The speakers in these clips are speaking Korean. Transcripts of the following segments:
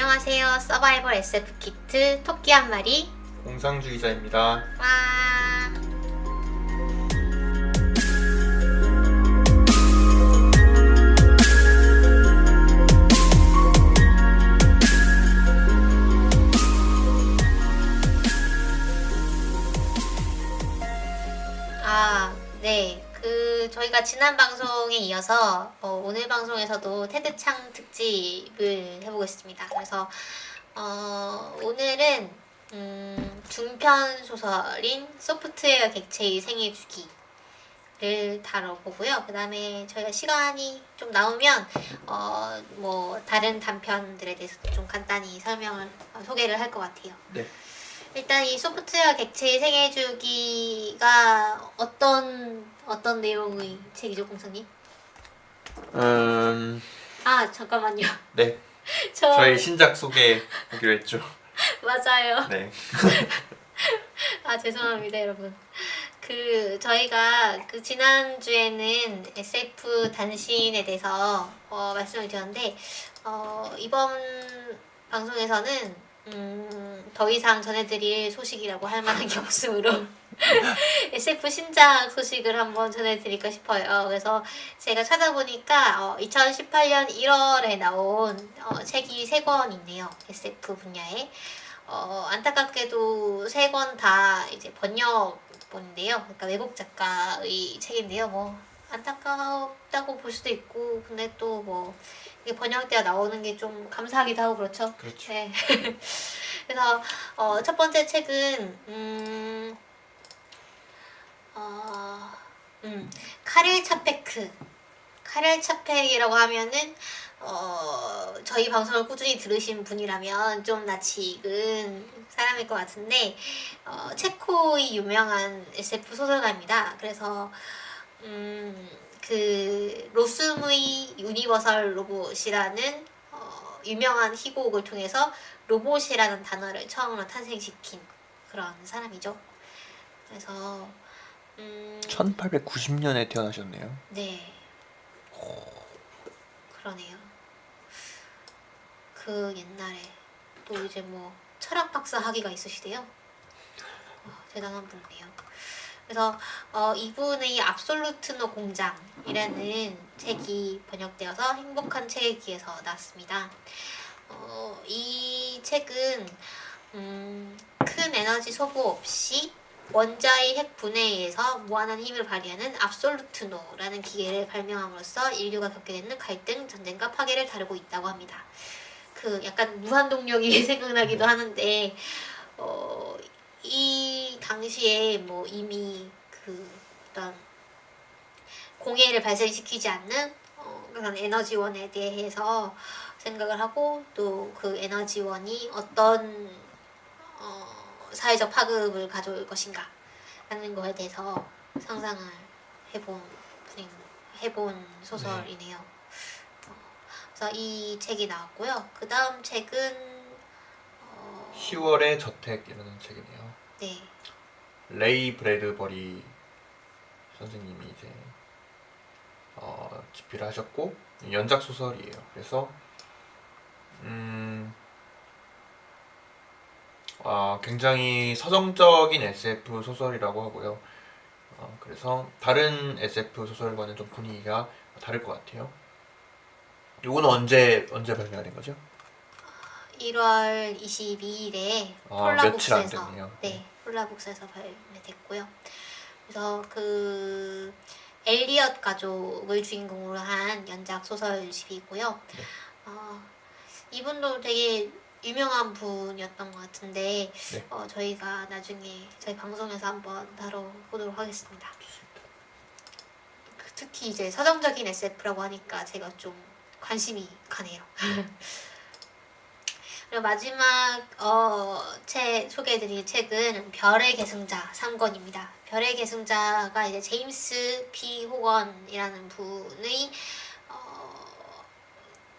안녕하세요. 서바이벌 SF 키트 토끼 한 마리 공상주의자입니다. 와. 네. 저희가 지난 방송에 이어서 오늘 방송에서도 테드창 특집을 해보겠습니다. 그래서 오늘은 중편 소설인 소프트웨어 객체의 생애주기를 다뤄보고요. 그 다음에 저희가 시간이 좀 나오면 뭐 다른 단편들에 대해서도 좀 간단히 소개를 할 것 같아요. 네. 일단 이 소프트웨어 객체의 생애주기가 어떤 내용의 책이죠, 공사님? 잠깐만요. 네. 저희 신작 소개하기로 했죠. 맞아요. 네. 죄송합니다, 여러분. 저희가 지난주에는 SF 단신에 대해서 말씀을 드렸는데, 이번 방송에서는 더 이상 전해드릴 소식이라고 할 만한 게 없으므로 SF 신작 소식을 한번 전해드릴까 싶어요. 그래서 제가 찾아보니까 2018년 1월에 나온 책이 3권 있네요. SF 분야에. 안타깝게도 3권 다 이제 번역본인데요. 그러니까 외국 작가의 책인데요. 뭐 안타깝다고 볼 수도 있고, 근데 또 뭐 이게 번역되어 나오는 게 좀 감사하기도 하고 그렇죠. 그렇죠. 네. 그래서 첫 번째 책은 카렐 차페크. 카렐 차페크라고 하면은 저희 방송을 꾸준히 들으신 분이라면 좀 낯이 익은 사람일 것 같은데, 체코의 유명한 SF 소설가입니다. 그래서 로스무이 유니버설 로봇이라는 유명한 희곡을 통해서 로봇이라는 단어를 처음으로 탄생시킨 그런 사람이죠. 그래서 1890년에 태어나셨네요. 네. 그러네요. 옛날에 또 이제 뭐 철학 박사 학위가 있으시대요. 대단한 분이네요. 그래서 이분의 압솔루트노 공장이라는 책이 번역되어서 행복한 책의 귀에서 나왔습니다. 이 책은 큰 에너지 소모 없이 원자의 핵 분해에 의해서 무한한 힘을 발휘하는 압솔루트노라는 기계를 발명함으로써 인류가 겪게 되는 갈등, 전쟁과 파괴를 다루고 있다고 합니다. 약간 무한동력이 생각나기도 하는데, 이 당시에 뭐 이미 어떤 공해를 발생시키지 않는 그런 에너지원에 대해서 생각을 하고, 또 그 에너지원이 어떤 사회적 파급을 가져올 것인가 라는 거에 대해서 상상을 해본 소설이네요. 그래서 이 책이 나왔고요. 그 다음 책은 10월의 저택이라는 책이네요. 네. 레이 브래드버리 선생님이 이제 집필을 하셨고, 연작 소설이에요. 그래서 굉장히 서정적인 SF 소설이라고 하고요. 그래서 다른 SF 소설과는 좀 분위기가 다를 것 같아요. 이거는 언제 발매가 된 거죠? 1월 22일에 며칠 안 폴라북스에서 됐네요. 폴라북스에서 발매됐고요. 그래서 엘리엇 가족을 주인공으로 한 연작 소설집이고요. 네. 이분도 되게 유명한 분이었던 것 같은데, 네. 저희가 나중에 저희 방송에서 한번 다뤄보도록 하겠습니다. 특히 이제 서정적인 SF라고 하니까 제가 좀 관심이 가네요. 그리고 마지막 소개해드릴 책은 별의 계승자 3권입니다. 별의 계승자가 이제 제임스 P 호건이라는 분의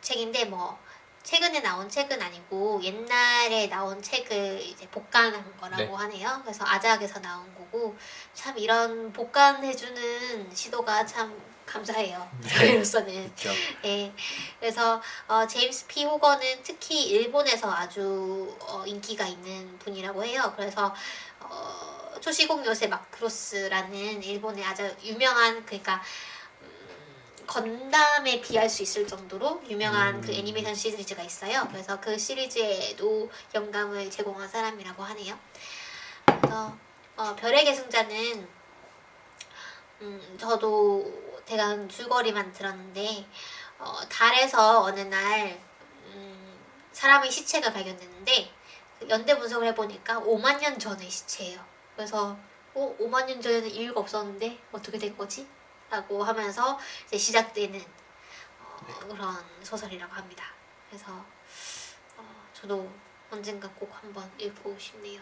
책인데, 뭐 최근에 나온 책은 아니고 옛날에 나온 책을 이제 복간한 거라고 하네요. 그래서 아작에서 나온 거고, 참 이런 복간해주는 시도가 참 감사해요. 네. 저희로서는. 그렇죠. 네. 그래서 제임스 P 호거는 특히 일본에서 아주 인기가 있는 분이라고 해요. 그래서 초시공 요새 마크로스라는 일본의 아주 유명한 그러니까 건담에 비할 수 있을 정도로 유명한 그 애니메이션 시리즈가 있어요. 그래서 그 시리즈에도 영감을 제공한 사람이라고 하네요. 그래서 별의 계승자는 저도 대강 줄거리만 들었는데 달에서 어느 날 사람의 시체가 발견됐는데 연대 분석을 해보니까 5만 년 전의 시체예요. 그래서 5만 년 전에는 인류가 없었는데 어떻게 된 거지? 라고 하면서 이제 시작되는 그런 소설이라고 합니다. 그래서 저도 언젠가 꼭 한번 읽고 싶네요.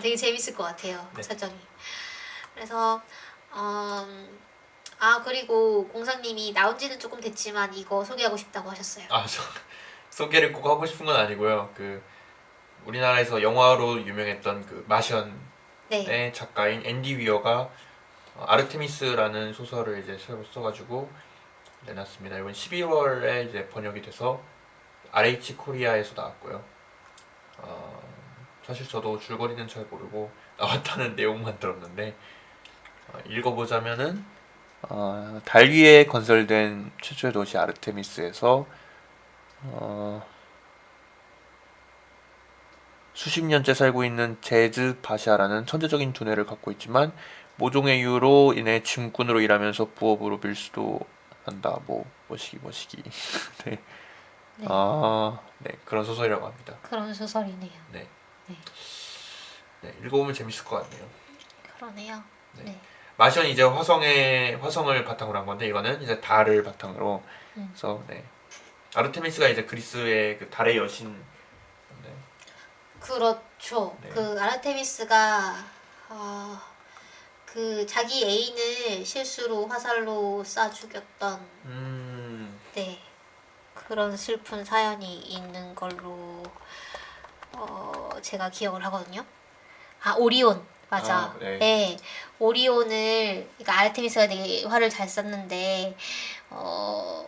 되게 재밌을 것 같아요. 네. 설정이. 그래서 그리고 공사님이 나온 지는 조금 됐지만 이거 소개하고 싶다고 하셨어요. 저 소개를 꼭 하고 싶은 건 아니고요. 우리나라에서 영화로 유명했던 그 마션의 네. 작가인 앤디 위어가 아르테미스라는 소설을 이제 새로 써가지고 내놨습니다. 이번 12월에 이제 번역이 돼서 RH 코리아에서 나왔고요. 사실 저도 줄거리는 잘 모르고 나왔다는 내용만 들었는데 읽어보자면은 달 위에 건설된 최초의 도시 아르테미스에서 수십 년째 살고 있는 제즈 바샤라는 천재적인 두뇌를 갖고 있지만 모종의 이유로 인해 짐꾼으로 일하면서 부업으로 밀 수도 한다. 머시기. 네. 네. 네, 그런 소설이라고 합니다. 그런 소설이네요. 네. 네. 네, 읽어보면 재밌을 것 같네요. 그러네요. 네. 네. 마션이 이제 화성을 바탕으로 한 건데 이거는 이제 달을 바탕으로 해서 네. 아르테미스가 이제 그리스의 그 달의 여신. 네. 그렇죠. 네. 그 아르테미스가 그 자기 애인을 실수로 화살로 쏴 죽였던 네 그런 슬픈 사연이 있는 걸로 제가 기억을 하거든요. 오리온 맞아. 네. 네. 오리온을 그러니까 아르테미스가 되게 활을 잘 쐈는데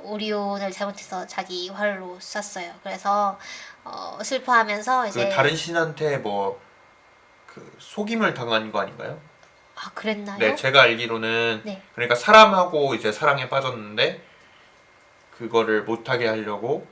오리온을 잘못해서 자기 활로 쐈어요. 그래서 슬퍼하면서 그 이제 다른 신한테 그 속임을 당한 거 아닌가요? 그랬나요? 네, 제가 알기로는 네. 그러니까 사람하고 이제 사랑에 빠졌는데 그거를 못하게 하려고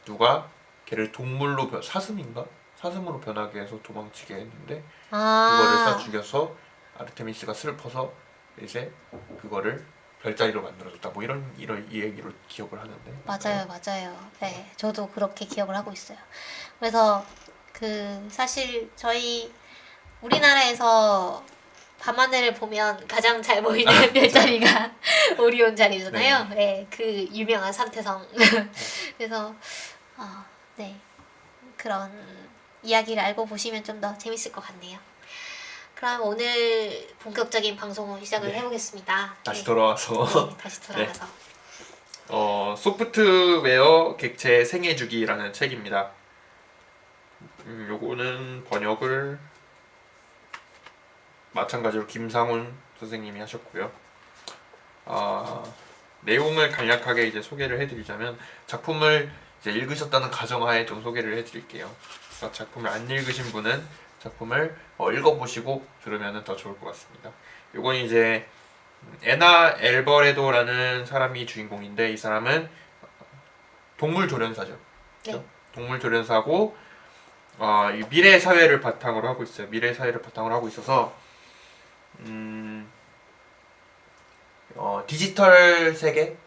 누가 걔를 동물로 사슴으로 변하게 해서 도망치게 했는데 그거를 쏴 죽여서 아르테미스가 슬퍼서 이제 그거를 별자리로 만들어줬다. 이런 이 얘기로 기억을 하는데. 맞아요. 네, 저도 그렇게 기억을 하고 있어요. 그래서 사실 저희 우리나라에서 밤하늘을 보면 가장 잘 보이는 별자리가 오리온 자리잖아요. 네, 그 유명한 삼태성. 그래서 네 그런 이야기를 알고 보시면 좀 더 재밌을 것 같네요. 그럼 오늘 본격적인 방송을 시작을 해보겠습니다. 다시 돌아와서 다시 돌아와서 소프트웨어 객체 생애주기라는 책입니다. 요거는 번역을 마찬가지로 김상훈 선생님이 하셨고요. 내용을 간략하게 이제 소개를 해드리자면 작품을 이제 읽으셨다는 가정하에 좀 소개를 해드릴게요. 그러니까 작품을 안 읽으신 분은 작품을 읽어보시고 들으면 더 좋을 것 같습니다. 요건 이제 에나 엘버레도라는 사람이 주인공인데 이 사람은 동물 조련사죠. 그렇죠? 동물 조련사고 이 미래 사회를 바탕으로 하고 있어요. 미래 사회를 바탕으로 하고 있어서 디지털 세계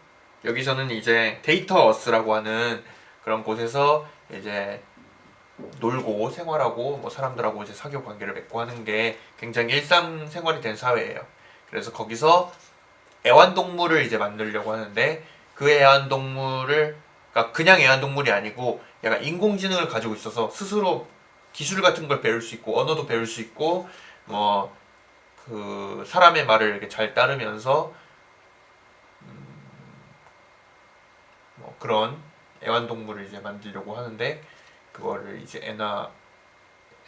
여기서는 이제 데이터 어스라고 하는 그런 곳에서 이제 놀고 생활하고 사람들하고 이제 사교 관계를 맺고 하는 게 굉장히 일상생활이 된 사회예요. 그래서 거기서 애완동물을 이제 만들려고 하는데 그 애완동물을 그러니까 그냥 애완동물이 아니고 약간 인공지능을 가지고 있어서 스스로 기술 같은 걸 배울 수 있고 언어도 배울 수 있고 그 사람의 말을 이렇게 잘 따르면서 그런 애완동물을 이제 만들려고 하는데 그거를 이제 에나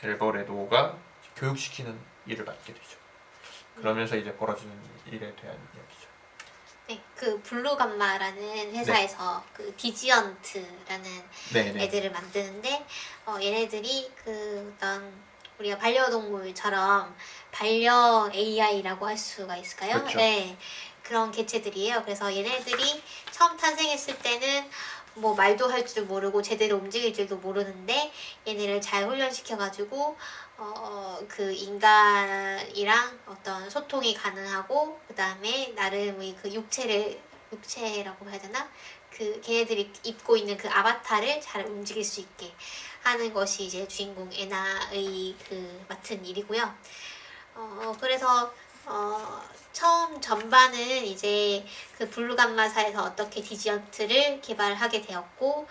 엘버레도가 교육시키는 일을 맡게 되죠. 그러면서 이제 벌어지는 일에 대한 이야기죠. 네, 그 블루감마라는 회사에서 그 디지언트라는 네네. 애들을 만드는데 얘네들이 그 어떤 우리가 반려동물처럼 반려 AI라고 할 수가 있을까요? 그렇죠. 네, 그런 개체들이에요. 그래서 얘네들이 처음 탄생했을 때는 뭐 말도 할 줄 모르고 제대로 움직일 줄도 모르는데 얘네를 잘 훈련시켜가지고 그 인간이랑 어떤 소통이 가능하고 그 다음에 나름의 그 육체라고 해야 되나? 그 걔네들이 입고 있는 그 아바타를 잘 움직일 수 있게 하는 것이 이제 주인공 에나의 그 맡은 일이고요. 그래서 처음 전반은 이제 그 블루감마사에서 어떻게 디지언트를 개발하게 되었고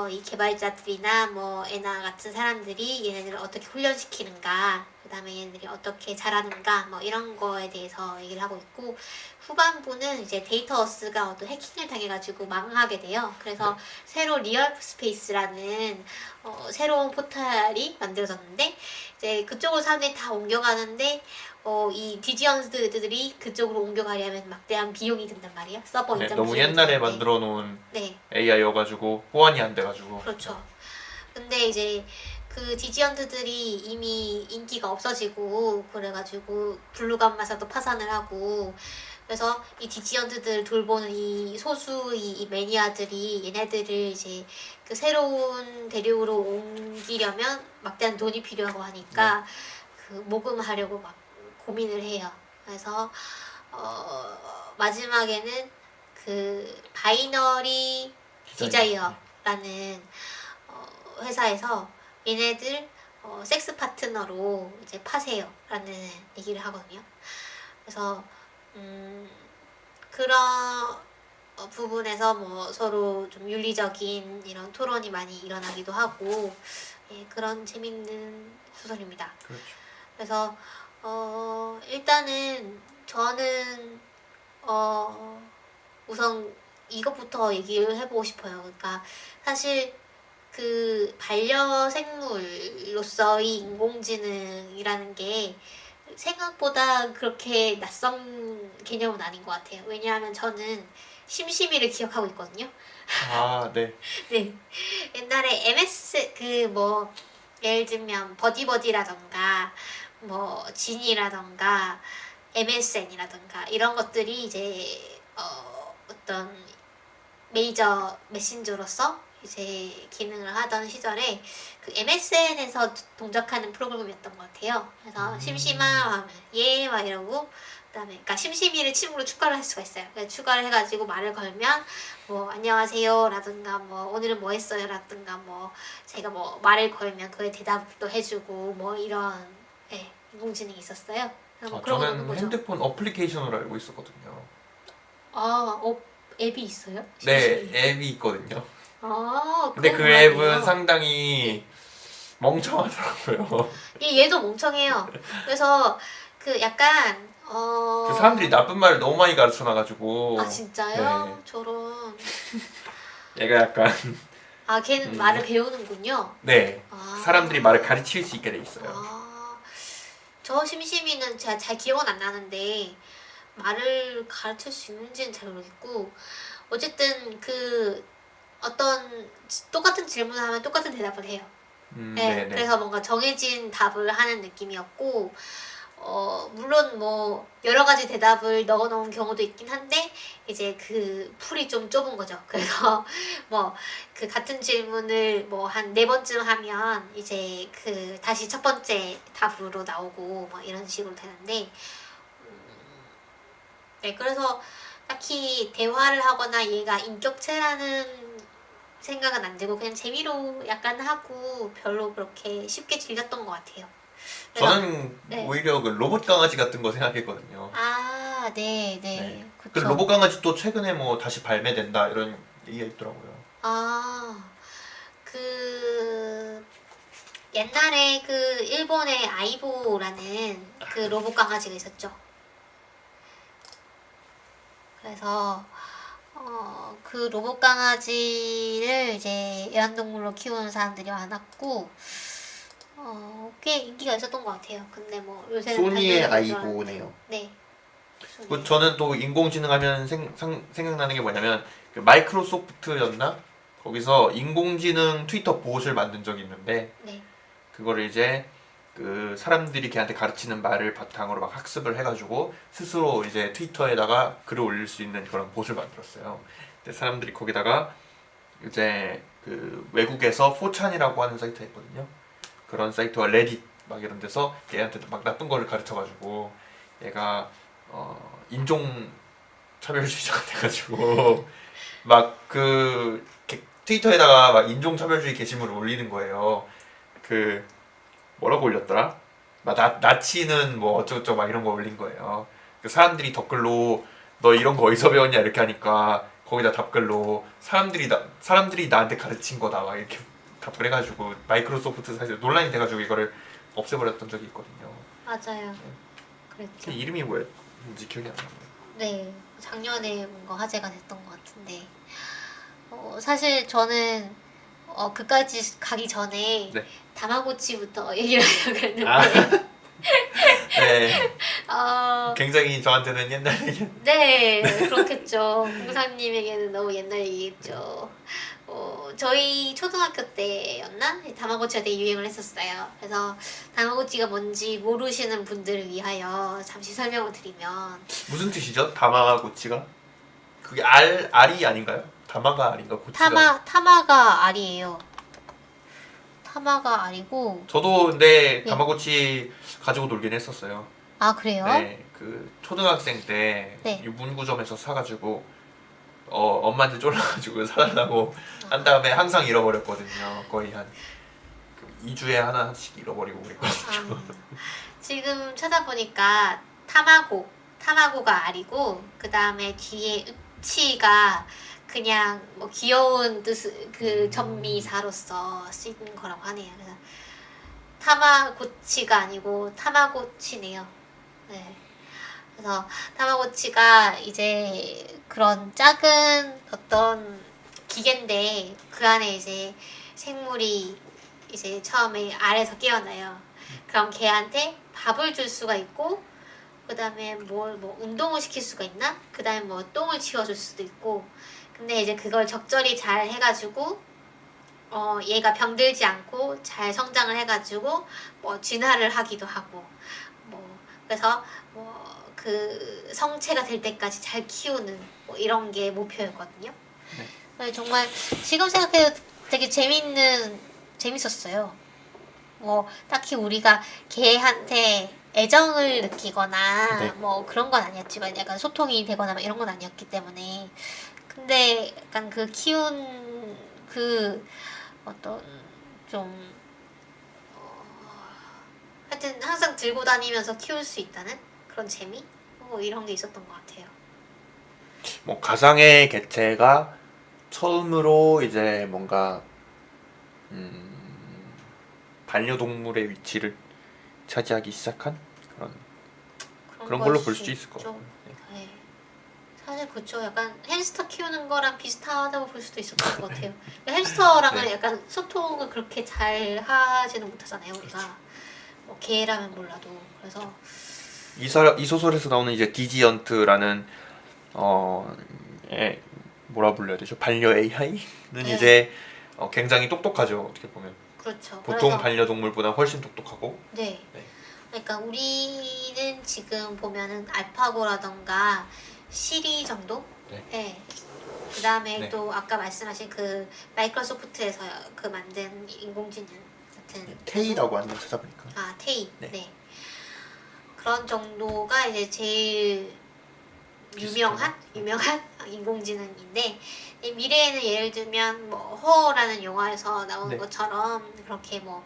이 개발자들이나 뭐 에나 같은 사람들이 얘네들을 어떻게 훈련시키는가 그 다음에 얘네들이 어떻게 자라는가 뭐 이런 거에 대해서 얘기를 하고 있고 후반부는 이제 데이터어스가 어떤 해킹을 당해가지고 망하게 돼요. 그래서 새로 리얼 스페이스라는 새로운 포탈이 만들어졌는데 이제 그쪽으로 사람들이 다 옮겨가는데 이 디지언스들이 그쪽으로 옮겨가려면 막대한 비용이 든단 말이야. 서버 네, 이전 너무 비용이 옛날에 드는데. 만들어 놓은 네, AI여가지고 호환이 안 돼가지고. 그렇죠. 근데 이제 그 디지언트들이 이미 인기가 없어지고 그래가지고 블루감마사도 파산을 하고 그래서 이 디지언트들 돌보는 이 소수의 이 매니아들이 얘네들을 이제 그 새로운 대륙으로 옮기려면 막대한 돈이 필요하고 하니까 그 모금하려고 막 고민을 해요. 그래서 마지막에는 그 바이너리 디자이어라는 회사에서 얘네들 섹스 파트너로 이제 파세요라는 얘기를 하거든요. 그래서 그런 부분에서 뭐 서로 좀 윤리적인 이런 토론이 많이 일어나기도 하고 예, 그런 재밌는 소설입니다. 그렇죠. 그래서 일단은 저는 우선 이것부터 얘기를 해보고 싶어요. 그러니까 사실 그 반려생물로서의 인공지능이라는 게 생각보다 그렇게 낯선 개념은 아닌 것 같아요. 왜냐하면 저는 심심이를 기억하고 있거든요. 아, 네. 네. 옛날에 MS 그 뭐 예를 들면 버디버디라던가 뭐 진이라던가 MSN이라던가 이런 것들이 이제 어떤 메이저 메신저로서 이제 기능을 하던 시절에 그 MSN에서 동작하는 프로그램이었던 것 같아요. 그래서 심심아 하면 예막 이러고 그다음에 그러니까 심심이를 친구로 추가를 할 수가 있어요. 그래서 추가를 해가지고 말을 걸면 뭐 안녕하세요라든가 뭐 오늘은 뭐 했어요라든가 뭐 제가 뭐 말을 걸면 그에 대답도 해주고 뭐 이런 예, 인공지능이 있었어요. 그래서 뭐 그런 거 저는 보죠. 핸드폰 어플리케이션으로 알고 있었거든요. 앱이 있어요? 네, 심심이. 앱이 있거든요. 근데 그건 그 몰랐네요. 앱은 상당히 멍청하더라고요. 얘도 멍청해요. 그래서 그 약간 그 사람들이 나쁜 말을 너무 많이 가르쳐놔가지고. 아 진짜요? 네. 저런. 얘가 약간 걔는 말을 배우는군요. 네, 아. 사람들이 말을 가르칠 수 있게 돼 있어요. 저 심심이는 제가 잘 기억은 안 나는데 말을 가르칠 수 있는지는 잘 모르겠고 어쨌든 그 어떤 똑같은 질문을 하면 똑같은 대답을 해요. 네, 네네. 그래서 뭔가 정해진 답을 하는 느낌이었고 물론 뭐 여러 가지 대답을 넣어놓은 경우도 있긴 한데 이제 그 풀이 좀 좁은 거죠. 그래서 뭐 그 같은 질문을 뭐 한 4번쯤 하면 이제 그 다시 첫 번째 답으로 나오고 뭐 이런 식으로 되는데 네, 그래서 딱히 대화를 하거나 얘가 인격체라는 생각은 안 들고 그냥 재미로 약간 하고 별로 그렇게 쉽게 질렸던 것 같아요. 그래서 저는 네. 오히려 그 로봇 강아지 같은 거 생각했거든요. 네. 네. 그 그쵸. 로봇 강아지 또 최근에 뭐 다시 발매된다 이런 얘기가 있더라고요. 그 옛날에 그 일본의 아이보라는 그 로봇 강아지가 있었죠. 그래서 그 로봇 강아지를 이제 애완동물로 키우는 사람들이 많았고 꽤 인기가 있었던 것 같아요. 근데 뭐 요새는 소니의 반대로 줄 알았는데. 아이보네요. 네. 그 저는 또 인공지능 하면 생각나는 게 뭐냐면 그 마이크로소프트였나? 거기서 인공지능 트위터 봇을 만든 적이 있는데 네. 그거를 이제 그 사람들이 걔한테 가르치는 말을 바탕으로 막 학습을 해가지고 스스로 이제 트위터에다가 글을 올릴 수 있는 그런 봇을 만들었어요. 근데 사람들이 거기다가 이제 그 외국에서 포찬이라고 하는 사이트가 있거든요. 그런 사이트와 레딧 막 이런 데서 걔한테 막 나쁜 거를 가르쳐가지고 얘가 인종 차별주의자가 돼가지고 막 그 트위터에다가 막 인종 차별주의 게시물을 올리는 거예요. 그 뭐라고 올렸더라? 막 나치는 뭐 어쩌고저쩌고 막 이런 거 올린 거예요. 그 사람들이 댓글로 너 이런 거 어디서 배웠냐 이렇게 하니까 거기다 답글로 사람들이 나한테 가르친 거다 막 이렇게 답글해가지고 마이크로소프트 사실 논란이 돼가지고 이거를 없애버렸던 적이 있거든요. 맞아요. 그랬죠. 이름이 뭐였는지 기억이 안 나요. 네. 작년에 뭔가 화제가 됐던 것 같은데 사실 저는 그까지 가기 전에 네. 다마고치부터 얘기를 하려고 했는데 아. 네. 어, 굉장히 저한테는 옛날 얘기. 네, 그렇겠죠. 공사님에게는 너무 옛날 얘기겠죠. 저희 초등학교 때였나? 다마고치가 되게 유행을 했었어요. 그래서 다마고치가 뭔지 모르시는 분들을 위하여 잠시 설명을 드리면 무슨 뜻이죠? 다마고치가? 그게 알이 아닌가요? 다마가 알인가 고치가? 타마가 알이에요. 타마가 알이고 저도 근데 네. 다마고치 가지고 놀긴 했었어요. 아 그래요? 네, 그 초등학생 때 네. 문구점에서 사가지고 엄마한테 쫄라가지고 사달라고 한 다음에 항상 잃어버렸거든요. 거의 한 2주에 하나씩 잃어버리고 그랬거든요. 지금 찾아보니까 타마고가 알이고 그 다음에 뒤에 으치가 그냥 뭐 귀여운 뜻 그 전미사로서 쓰인 거라고 하네요. 그래서 타마고치가 아니고 타마고치네요. 네. 그래서 타마고치가 이제 그런 작은 어떤 기계인데 그 안에 이제 생물이 이제 처음에 알에서 깨어나요. 그럼 걔한테 밥을 줄 수가 있고 그 다음에 뭐 운동을 시킬 수가 있나? 그 다음에 뭐 똥을 치워줄 수도 있고 근데 이제 그걸 적절히 잘 해가지고 얘가 병들지 않고 잘 성장을 해가지고 뭐 진화를 하기도 하고 뭐 그래서 뭐 그 성체가 될 때까지 잘 키우는 뭐 이런 게 목표였거든요. 네. 정말 지금 생각해도 되게 재밌었어요. 뭐 딱히 우리가 걔한테 애정을 느끼거나 네. 뭐 그런 건 아니었지만 약간 소통이 되거나 막 이런 건 아니었기 때문에 근데 약간 그 키운 그 어떤 좀 하여튼 항상 들고 다니면서 키울 수 있다는 그런 재미? 뭐 이런 게 있었던 것 같아요. 뭐 가상의 개체가 처음으로 이제 뭔가 반려동물의 위치를 차지하기 시작한 그런 걸로 볼 수 있을 것 같아요. 네. 사실 그쵸. 약간 햄스터 키우는 거랑 비슷하다고 볼 수도 있었던 것 같아요. 햄스터랑은 네. 약간 소통을 그렇게 잘 하지는 못하잖아요. 우리가 뭐 개라면 몰라도 그래서 이 소설에서 나오는 이제 디지언트라는 뭐라 불러야 되죠? 반려 AI는 네. 이제 굉장히 똑똑하죠. 어떻게 보면 그렇죠. 보통 그래서, 반려동물보다 훨씬 똑똑하고. 네. 네. 그러니까 우리는 지금 보면은 알파고라던가 시리 정도? 네. 네. 그 다음에 네. 또 아까 말씀하신 그 마이크로소프트에서 그 만든 인공지능 같은 테이라고 하는 걸 찾아보니까. 아 테이. 네. 네. 그런 정도가 이제 제일 유명한 인공지능인데 미래에는 예를 들면 뭐 허라는 영화에서 나오는 네. 것처럼 그렇게 뭐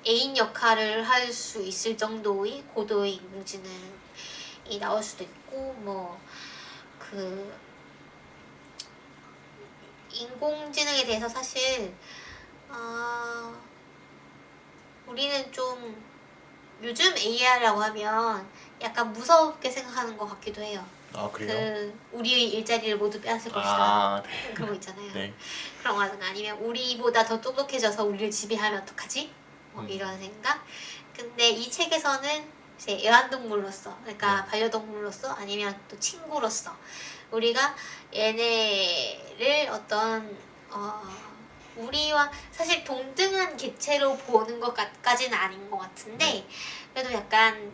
애인 역할을 할 수 있을 정도의 고도의 인공지능이 나올 수도 있고 뭐 그 인공지능에 대해서 사실 우리는 좀 요즘 AI라고 하면 약간 무섭게 생각하는 것 같기도 해요. 아 그래요? 그 우리의 일자리를 모두 빼앗을 것이다. 아 네. 그런 거 있잖아요. 네. 그런 거 하든가 아니면 우리보다 더 똑똑해져서 우리를 지배하면 어떡하지? 뭐 이런 생각. 근데 이 책에서는 이제 애완동물로서, 그러니까 반려동물로서 아니면 또 친구로서 우리가 얘네를 어떤 우리와 사실 동등한 개체로 보는 것까지는 아닌 것 같은데 그래도 약간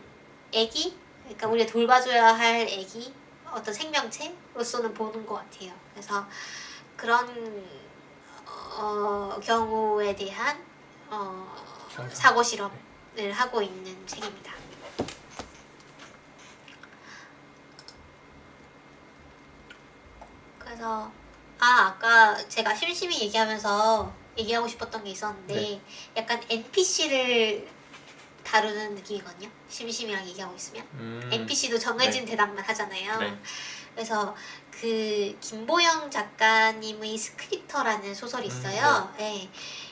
애기, 그러니까 우리가 돌봐줘야 할 애기, 어떤 생명체로서는 보는 것 같아요. 그래서 그런 경우에 대한 사고 실험을 하고 있는 책입니다. 그래서 아까 제가 심심이 얘기하고 싶었던 게 있었는데 네. 약간 NPC를 다루는 느낌이거든요. 심심이랑 얘기하고 있으면 NPC도 정해진 대답만 하잖아요. 네. 그래서 그 김보영 작가님의 스크립터라는 소설이 있어요. 네.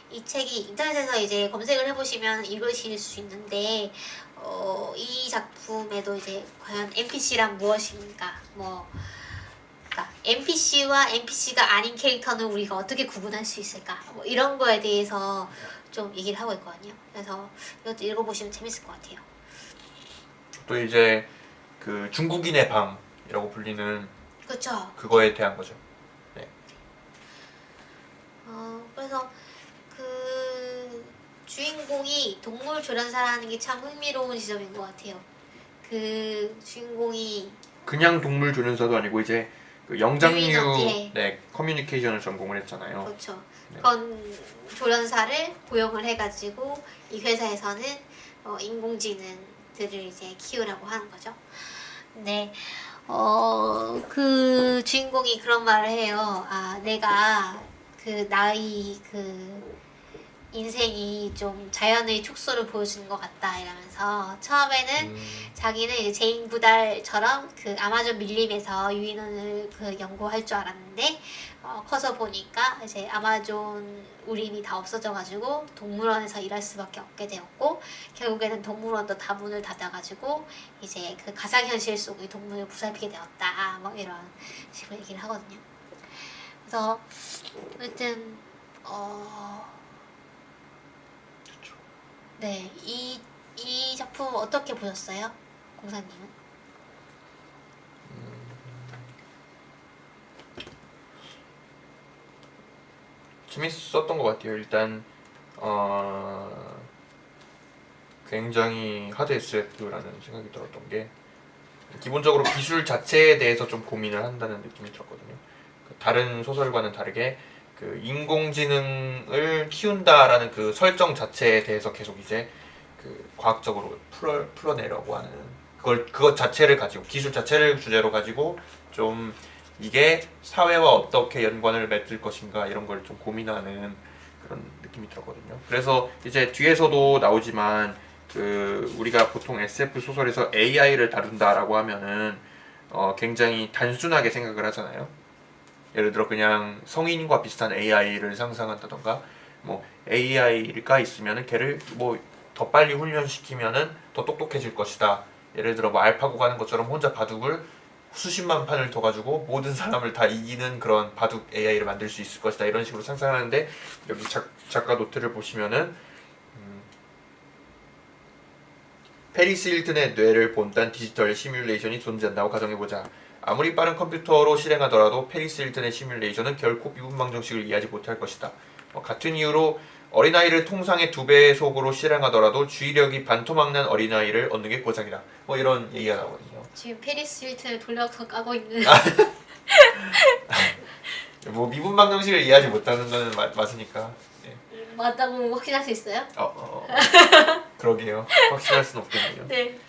이 책이 인터넷에서 이제 검색을 해보시면 읽으실 수 있는데 이 작품에도 이제 과연 NPC란 무엇인가, 그러니까 NPC와 NPC가 아닌 캐릭터는 우리가 어떻게 구분할 수 있을까, 뭐 이런 거에 대해서 좀 얘기를 하고 있거든요. 그래서 이것도 읽어보시면 재밌을 것 같아요. 또 이제 그 중국인의 방이라고 불리는 그렇죠. 그거에 대한 거죠. 네. 그래서 그 주인공이 동물 조련사라는 게 참 흥미로운 지점인 것 같아요. 그 주인공이 그냥 동물 조련사도 아니고 이제 그 영장류 유인원, 네, 커뮤니케이션을 전공을 했잖아요. 그렇죠. 네. 그건 조련사를 고용을 해가지고 이 회사에서는 인공지능들을 이제 키우라고 하는 거죠. 근데 그 주인공이 그런 말을 해요. 내가 나의 인생이 좀 자연의 촉수를 보여주는 것 같다 이러면서 처음에는 자기는 이제 제인 구달처럼 그 아마존 밀림에서 유인원을 연구할 줄 알았는데 커서 보니까 이제 아마존 우림이 다 없어져가지고 동물원에서 일할 수밖에 없게 되었고 결국에는 동물원도 다 문을 닫아가지고 이제 그 가상현실 속의 동물을 보살피게 되었다, 뭐 이런 식으로 얘기를 하거든요. 그래서 하여튼 네, 이 작품 어떻게 보셨어요, 공사님은? 재밌었던 것 같아요. 일단 굉장히 하드 SF라는 생각이 들었던 게 기본적으로 기술 자체에 대해서 좀 고민을 한다는 느낌이 들었거든요. 다른 소설과는 다르게 그 인공지능을 키운다라는 그 설정 자체에 대해서 계속 이제 그 과학적으로 풀어내려고 하는 그것 자체를 가지고, 기술 자체를 주제로 가지고 좀 이게 사회와 어떻게 연관을 맺을 것인가 이런 걸 좀 고민하는 그런 느낌이 들었거든요. 그래서 이제 뒤에서도 나오지만 그 우리가 보통 SF 소설에서 AI를 다룬다라고 하면은 굉장히 단순하게 생각을 하잖아요. 예를 들어 그냥 성인과 비슷한 AI를 상상한다던가, 뭐 AI가 있으면은 걔를 뭐 더 빨리 훈련시키면은 더 똑똑해질 것이다. 예를 들어 뭐 알파고 가는 것처럼 혼자 바둑을 수십만 판을 더 가지고 모든 사람을 다 이기는 그런 바둑 AI를 만들 수 있을 것이다. 이런 식으로 상상하는데 여기 작가 노트를 보시면은 페리스 힐튼의 뇌를 본딴 디지털 시뮬레이션이 존재한다고 가정해보자. 아무리 빠른 컴퓨터로 실행하더라도 페리스 힐튼의 시뮬레이션은 결코 미분 방정식을 이해하지 못할 것이다. 같은 이유로 어린아이를 통상의 2배속으로 실행하더라도 주의력이 반토막 난 어린아이를 얻는 게 고작이다. 뭐 이런 얘기가 나오거든요. 지금 페리스 힐튼을 돌려서 까고 있는 뭐 미분 방정식을 이해하지 못하는 거는 맞으니까. 네. 맞다고 확신할 수 있어요? 그러게요. 확실할 수는 없겠네요. 네.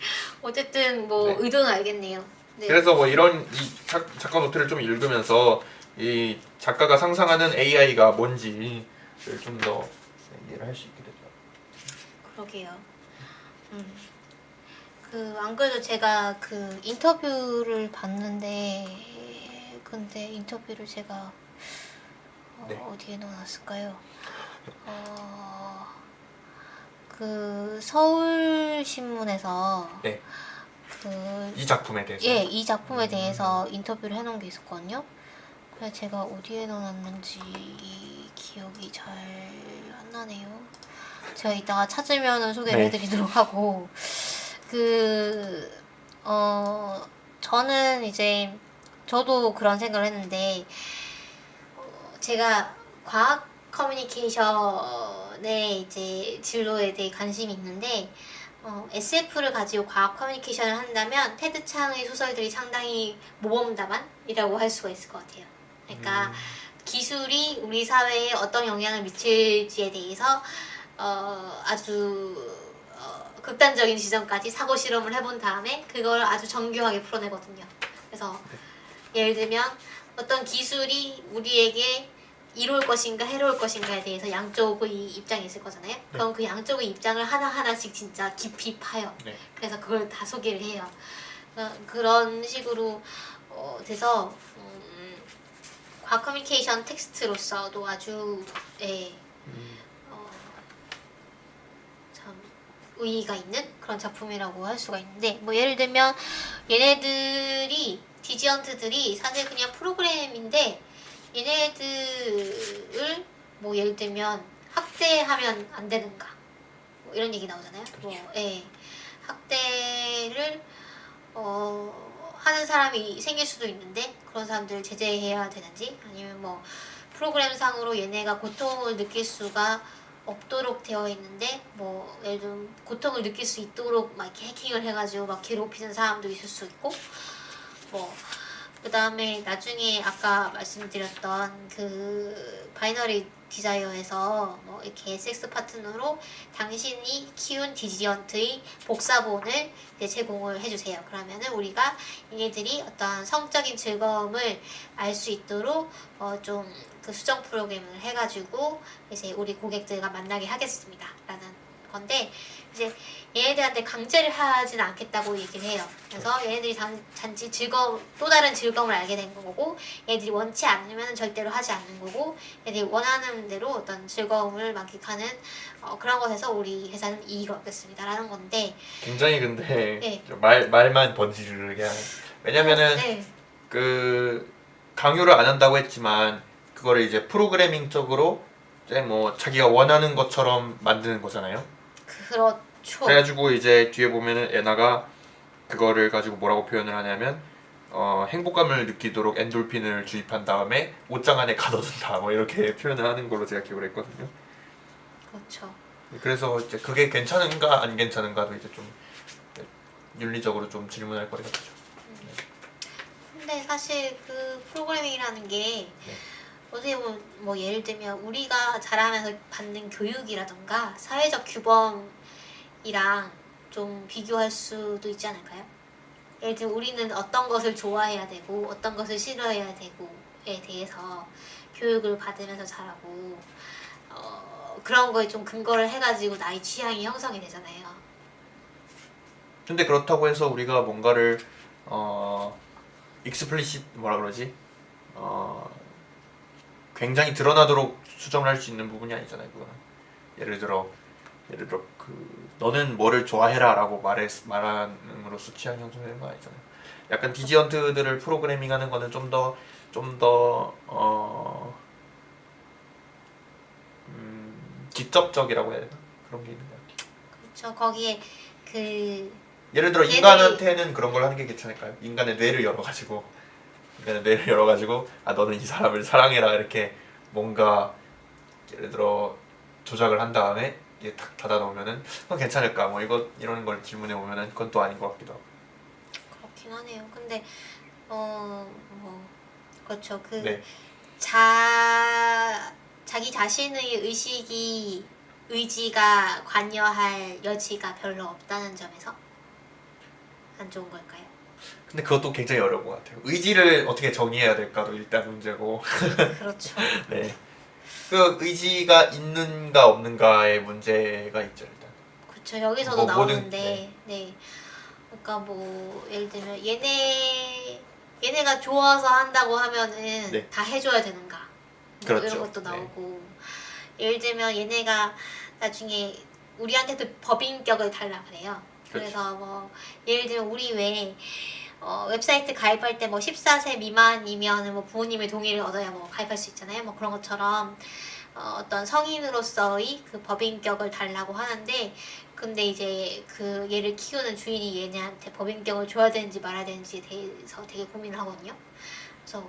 어쨌든 뭐 네. 의도는 알겠네요. 네. 그래서 뭐 이런 이 작가 노트를 좀 읽으면서 이 작가가 상상하는 AI가 뭔지를 좀 더 이해를 할 수 있게 되죠. 그러게요. 안 그래도 제가 그 인터뷰를 봤는데, 근데 인터뷰를 제가 네. 어디에 넣어놨을까요? 그 서울신문에서 네. 그 이 작품에 대해서. 예, 이 작품에 대해서 인터뷰를 해놓은 게 있었거든요. 그래서 제가 어디에 넣어놨는지 기억이 잘 안 나네요. 제가 이따가 찾으면 소개를 네. 해드리도록 하고 저는 이제 저도 그런 생각을 했는데 제가 과학 커뮤니케이션의 이제 진로에 대해 관심이 있는데 SF를 가지고 과학 커뮤니케이션을 한다면 테드 창의 소설들이 상당히 모범답안이라고 할 수가 있을 것 같아요. 그러니까 기술이 우리 사회에 어떤 영향을 미칠지에 대해서 아주 극단적인 지점까지 사고 실험을 해본 다음에 그걸 아주 정교하게 풀어내거든요. 그래서 예를 들면 어떤 기술이 우리에게 이로울 것인가 해로울 것인가에 대해서 양쪽의 입장이 있을 거잖아요. 그럼 그 양쪽의 입장을 하나하나씩 진짜 깊이 파요. 네. 그래서 그걸 다 소개를 해요. 그런 식으로 돼서 과학 커뮤니케이션 텍스트로서도 아주 참 의의가 있는 그런 작품이라고 할 수가 있는데 뭐 예를 들면 얘네들이 디지언트들이 사실 그냥 프로그램인데 얘네들을 뭐 예를 들면 학대하면 안 되는가 뭐 이런 얘기 나오잖아요. 뭐, 예. 학대를 하는 사람이 생길 수도 있는데 그런 사람들을 제재해야 되는지 아니면 뭐 프로그램상으로 얘네가 고통을 느낄 수가 없도록 되어 있는데 뭐 예를 들면 고통을 느낄 수 있도록 막 이렇게 해킹을 해가지고 막 괴롭히는 사람도 있을 수 있고 뭐 그 다음에 나중에 아까 말씀드렸던 그 바이너리 디자이어에서 뭐 이렇게 섹스 파트너로 당신이 키운 디지언트의 복사본을 이제 제공을 해주세요. 그러면은 우리가 얘네들이 어떤 성적인 즐거움을 알 수 있도록 좀 그 수정 프로그램을 해가지고 이제 우리 고객들과 만나게 하겠습니다. 라는 건데 이제 얘네들한테 강제를 하지는 않겠다고 얘기를 해요. 그래서 얘네들이 단지 또 다른 즐거움을 알게 된 거고 얘네들이 원치 않으면 절대로 하지 않는 거고 얘네들이 원하는 대로 어떤 즐거움을 만끽하는 그런 것에서 우리 회사는 이익을 얻겠습니다 라는 건데 굉장히 근데 네. 말만 번지르르게 하는. 왜냐면은 네. 그 강요를 안 한다고 했지만 그거를 이제 프로그래밍적으로 이제 뭐 자기가 원하는 것처럼 만드는 거잖아요. 그렇죠. 그래가지고 이제 뒤에 보면은 에나가 그거를 가지고 뭐라고 표현을 하냐면 행복감을 느끼도록 엔돌핀을 주입한 다음에 옷장 안에 가둬둔다 뭐 이렇게 표현을 하는 걸로 제가 기억을 했거든요. 그렇죠. 그래서 이제 그게 괜찮은가 안 괜찮은가도 이제 좀 윤리적으로 좀 질문할 거리가 되죠. 근데 사실 그 프로그래밍이라는 게 어떻게 보면 뭐 예를 들면 우리가 자라면서 받는 교육이라던가 사회적 규범이랑 좀 비교할 수도 있지 않을까요? 예를 들면 우리는 어떤 것을 좋아해야 되고 어떤 것을 싫어해야 되고에 대해서 교육을 받으면서 자라고 그런 거에 좀 근거를 해가지고 나의 취향이 형성이 되잖아요. 근데 그렇다고 해서 우리가 뭔가를 익스플리시 뭐라 그러지? 굉장히 드러나도록 수정을 할 수 있는 부분이 아니잖아요. 그거는 예를 들어 그 너는 뭐를 좋아해라라고 말함으로써 취향 형성되는 거 아니잖아요. 약간 디지언트들을 프로그래밍하는 거는 좀 더 직접적이라고 해야 되나? 그런 게 있는 것 같아요. 그렇죠. 거기에 그 예를 들어 인간한테는 그런 걸 하는 게 괜찮을까요? 인간의 뇌를 열어가지고 아 너는 이 사람을 사랑해라 이렇게 뭔가 예를 들어 조작을 한 다음에 이게 탁 닫아 놓으면은 그건 괜찮을까? 뭐 이런 걸 질문해 보면은 그건 또 아닌 것 같기도 하고. 그렇긴 하네요. 근데 뭐 그렇죠. 그 네. 자기 자신의 의지가 관여할 여지가 별로 없다는 점에서 안 좋은 걸까요? 근데 그것도 굉장히 어려운 것 같아요. 의지를 어떻게 정의해야 될까도 일단 문제고. 그렇죠. 네. 그 의지가 있는가 없는가의 문제가 있죠 일단. 그렇죠. 여기서도 뭐 나오는데, 네. 그러니까 뭐 예를 들면 얘네가 좋아서 한다고 하면은 네. 다 해줘야 되는가? 뭐 그렇죠. 이런 것도 네. 나오고, 예를 들면 얘네가 나중에 우리한테도 법인격을 달라 그래요. 그래서 뭐 예를 들면 우리 왜 웹사이트 가입할 때 뭐 14세 미만이면 뭐 부모님의 동의를 얻어야 뭐 가입할 수 있잖아요. 뭐 그런 것처럼 어떤 성인으로서의 그 법인격을 달라고 하는데, 근데 이제 그 얘를 키우는 주인이 얘네한테 법인격을 줘야 되는지 말아야 되는지에 대해서 되게 고민을 하거든요. 그래서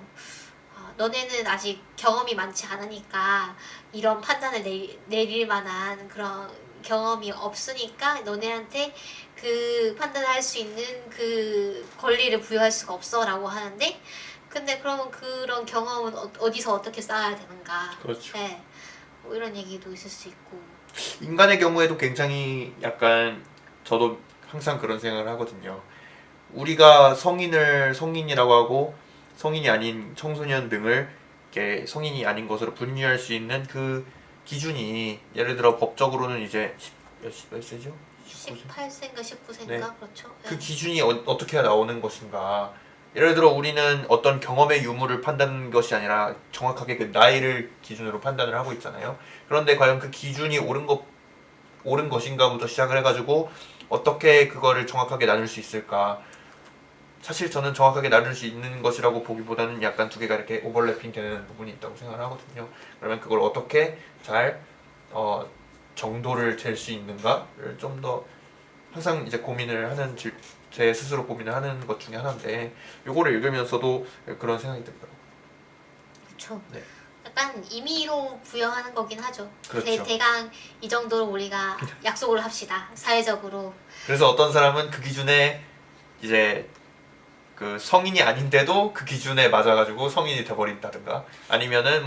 너네는 아직 경험이 많지 않으니까 이런 판단을 내릴 만한 그런 경험이 없으니까 너네한테 그 판단을 할 수 있는 그 권리를 부여할 수가 없어라고 하는데, 근데 그러면 그런 경험은 어디서 어떻게 쌓아야 되는가? 그렇죠. 네, 뭐 이런 얘기도 있을 수 있고. 인간의 경우에도 굉장히 약간 저도 항상 그런 생각을 하거든요. 우리가 성인이라고 하고 성인이 아닌 청소년 등을 이렇게 성인이 아닌 것으로 분류할 수 있는 그 기준이 예를 들어 법적으로는 이제 몇 세죠? 19세? 18세인가 19세인가 네. 그렇죠. 그 네. 기준이 어떻게 나오는 것인가? 예를 들어 우리는 어떤 경험의 유무를 판단하는 것이 아니라 정확하게 그 나이를 기준으로 판단을 하고 있잖아요. 그런데 과연 그 기준이 옳은 것인가부터 시작을 해가지고 어떻게 그거를 정확하게 나눌 수 있을까? 사실 저는 정확하게 나눌 수 있는 것이라고 보기보다는 약간 두 개가 이렇게 오버래핑 되는 부분이 있다고 생각을 하거든요. 그러면 그걸 어떻게 잘 정도를 잴 수 있는가를 좀 더 항상 이제 고민을 하는 제 스스로 고민을 하는 것 중에 하나인데, 요거를 읽으면서도 그런 생각이 들더라고요. 그렇죠. 네. 약간 임의로 부여하는 거긴 하죠. 그렇죠. 대강 이 정도로 우리가 약속을 합시다. 사회적으로. 그래서 어떤 사람은 그 기준에 이제 그 성인이 아닌데도 그 기준에 맞아가지고 성인이 돼버린다든가, 아니면은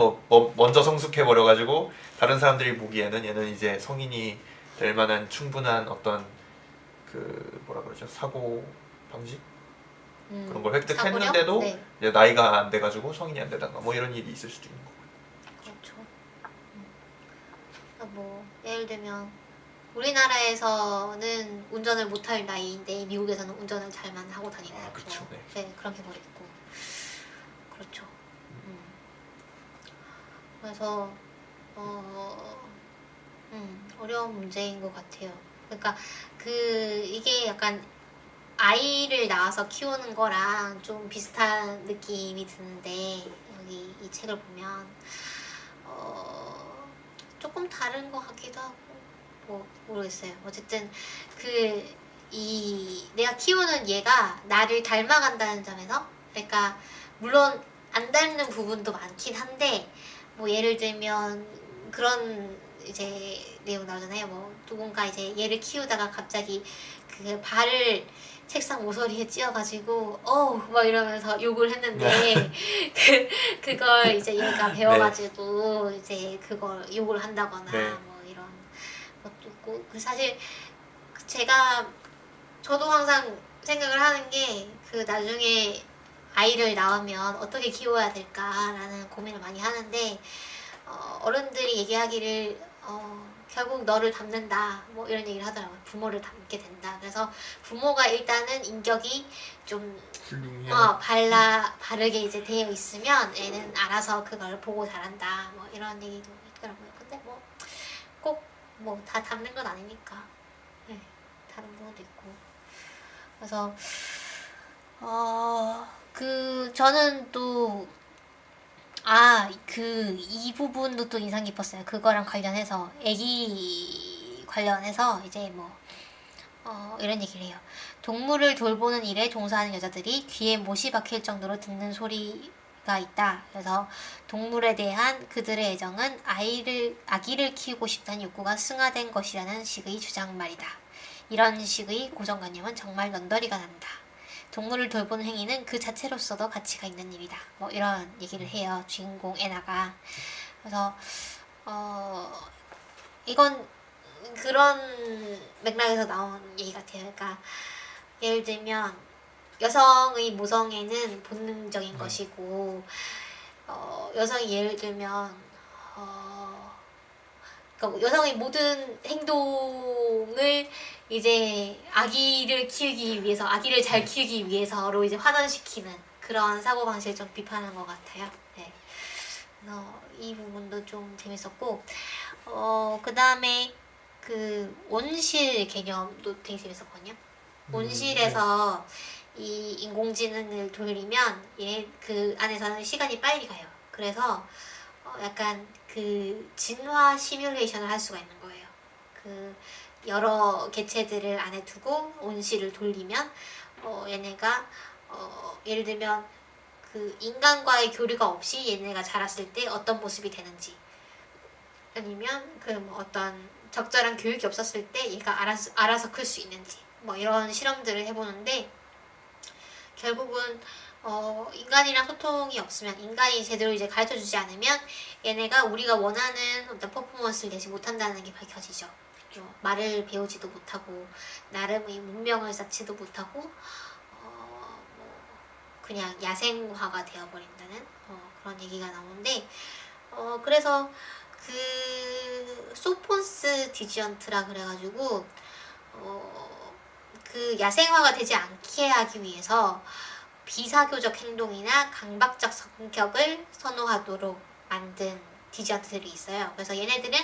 먼저 성숙해버려가지고 다른 사람들이 보기에는 얘는 이제 성인이 될 만한 충분한 어떤 그 뭐라 그러죠, 사고 방식 그런 걸 획득했는데도 사고력? 네. 이제 나이가 안 돼가지고 성인이 안 되다가 뭐 이런 일이 있을 수도 있는 거고. 그렇죠. 뭐 예를 들면 우리나라에서는 운전을 못할 나이인데 미국에서는 운전을 잘만 하고 다니는 아, 그렇죠. 네. 네, 그런 경우도 있고. 그렇죠. 그래서 어려운 문제인 것 같아요. 그러니까 이게 약간 아이를 낳아서 키우는 거랑 좀 비슷한 느낌이 드는데, 여기 이 책을 보면 조금 다른 것 같기도 하고, 뭐 모르겠어요. 어쨌든 내가 키우는 얘가 나를 닮아간다는 점에서, 그러니까 물론 안 닮는 부분도 많긴 한데, 뭐 예를 들면 그런 이제 내용 나오잖아요. 뭐 누군가 이제 얘를 키우다가 갑자기 그 발을 책상 모서리에 찧어가지고 막 이러면서 욕을 했는데 그걸 이제 얘가 배워가지고 이제 그걸 욕을 한다거나 네. 뭐 이런 것도 있고, 사실 저도 항상 생각을 하는 게 나중에 아이를 낳으면 어떻게 키워야 될까라는 고민을 많이 하는데, 어른들이 얘기하기를 결국 너를 닮는다 뭐 이런 얘기를 하더라고요. 부모를 닮게 된다. 그래서 부모가 일단은 인격이 좀 훌륭해요. 바르게 이제 되어 있으면 애는 알아서 그걸 보고 자란다 뭐 이런 얘기도 있더라고요. 근데 뭐 꼭 뭐 다 닮는 건 아니니까, 네, 다른 부분도 있고. 그래서 저는 또 이 부분도 또 인상 깊었어요. 그거랑 관련해서, 애기 관련해서 이제 이런 얘기를 해요. 동물을 돌보는 일에 종사하는 여자들이 귀에 못이 박힐 정도로 듣는 소리가 있다. 그래서 동물에 대한 그들의 애정은 아기를 키우고 싶다는 욕구가 승화된 것이라는 식의 주장 말이다. 이런 식의 고정관념은 정말 넌더리가 난다. 동물을 돌보는 행위는 그 자체로서도 가치가 있는 일이다. 뭐 이런 얘기를 해요. 주인공 애나가. 그래서 이건 그런 맥락에서 나온 얘기 같아요. 그러니까 예를 들면 여성의 모성애는 본능적인 것이고, 여성이 예를 들면 그러니까 여성의 모든 행동을 이제 아기를 잘 키우기 위해서로 이제 환원시키는 그런 사고방식을 좀 비판한 것 같아요. 네. 그래서 이 부분도 좀 재밌었고, 그 다음에 온실 개념도 되게 재밌었거든요. 온실에서 이 인공지능을 돌리면 그 안에서는 시간이 빨리 가요. 그래서 약간 그 진화 시뮬레이션을 할 수가 있는 거예요. 그 여러 개체들을 안에 두고 온실을 돌리면 얘네가 예를 들면 그 인간과의 교류가 없이 얘네가 자랐을 때 어떤 모습이 되는지, 아니면 그 뭐 어떤 적절한 교육이 없었을 때 얘가 알아서 클 수 있는지, 뭐 이런 실험들을 해보는데, 결국은 인간이랑 소통이 없으면, 인간이 제대로 이제 가르쳐주지 않으면 얘네가 우리가 원하는 어떤 퍼포먼스를 내지 못한다는 게 밝혀지죠. 말을 배우지도 못하고 나름의 문명을 쌓지도 못하고 뭐 그냥 야생화가 되어버린다는 그런 얘기가 나오는데, 그래서 그 소폰스 디지언트라 그래가지고 그 야생화가 되지 않게 하기 위해서 비사교적 행동이나 강박적 성격을 선호하도록 만든 디저트들이 있어요. 그래서 얘네들은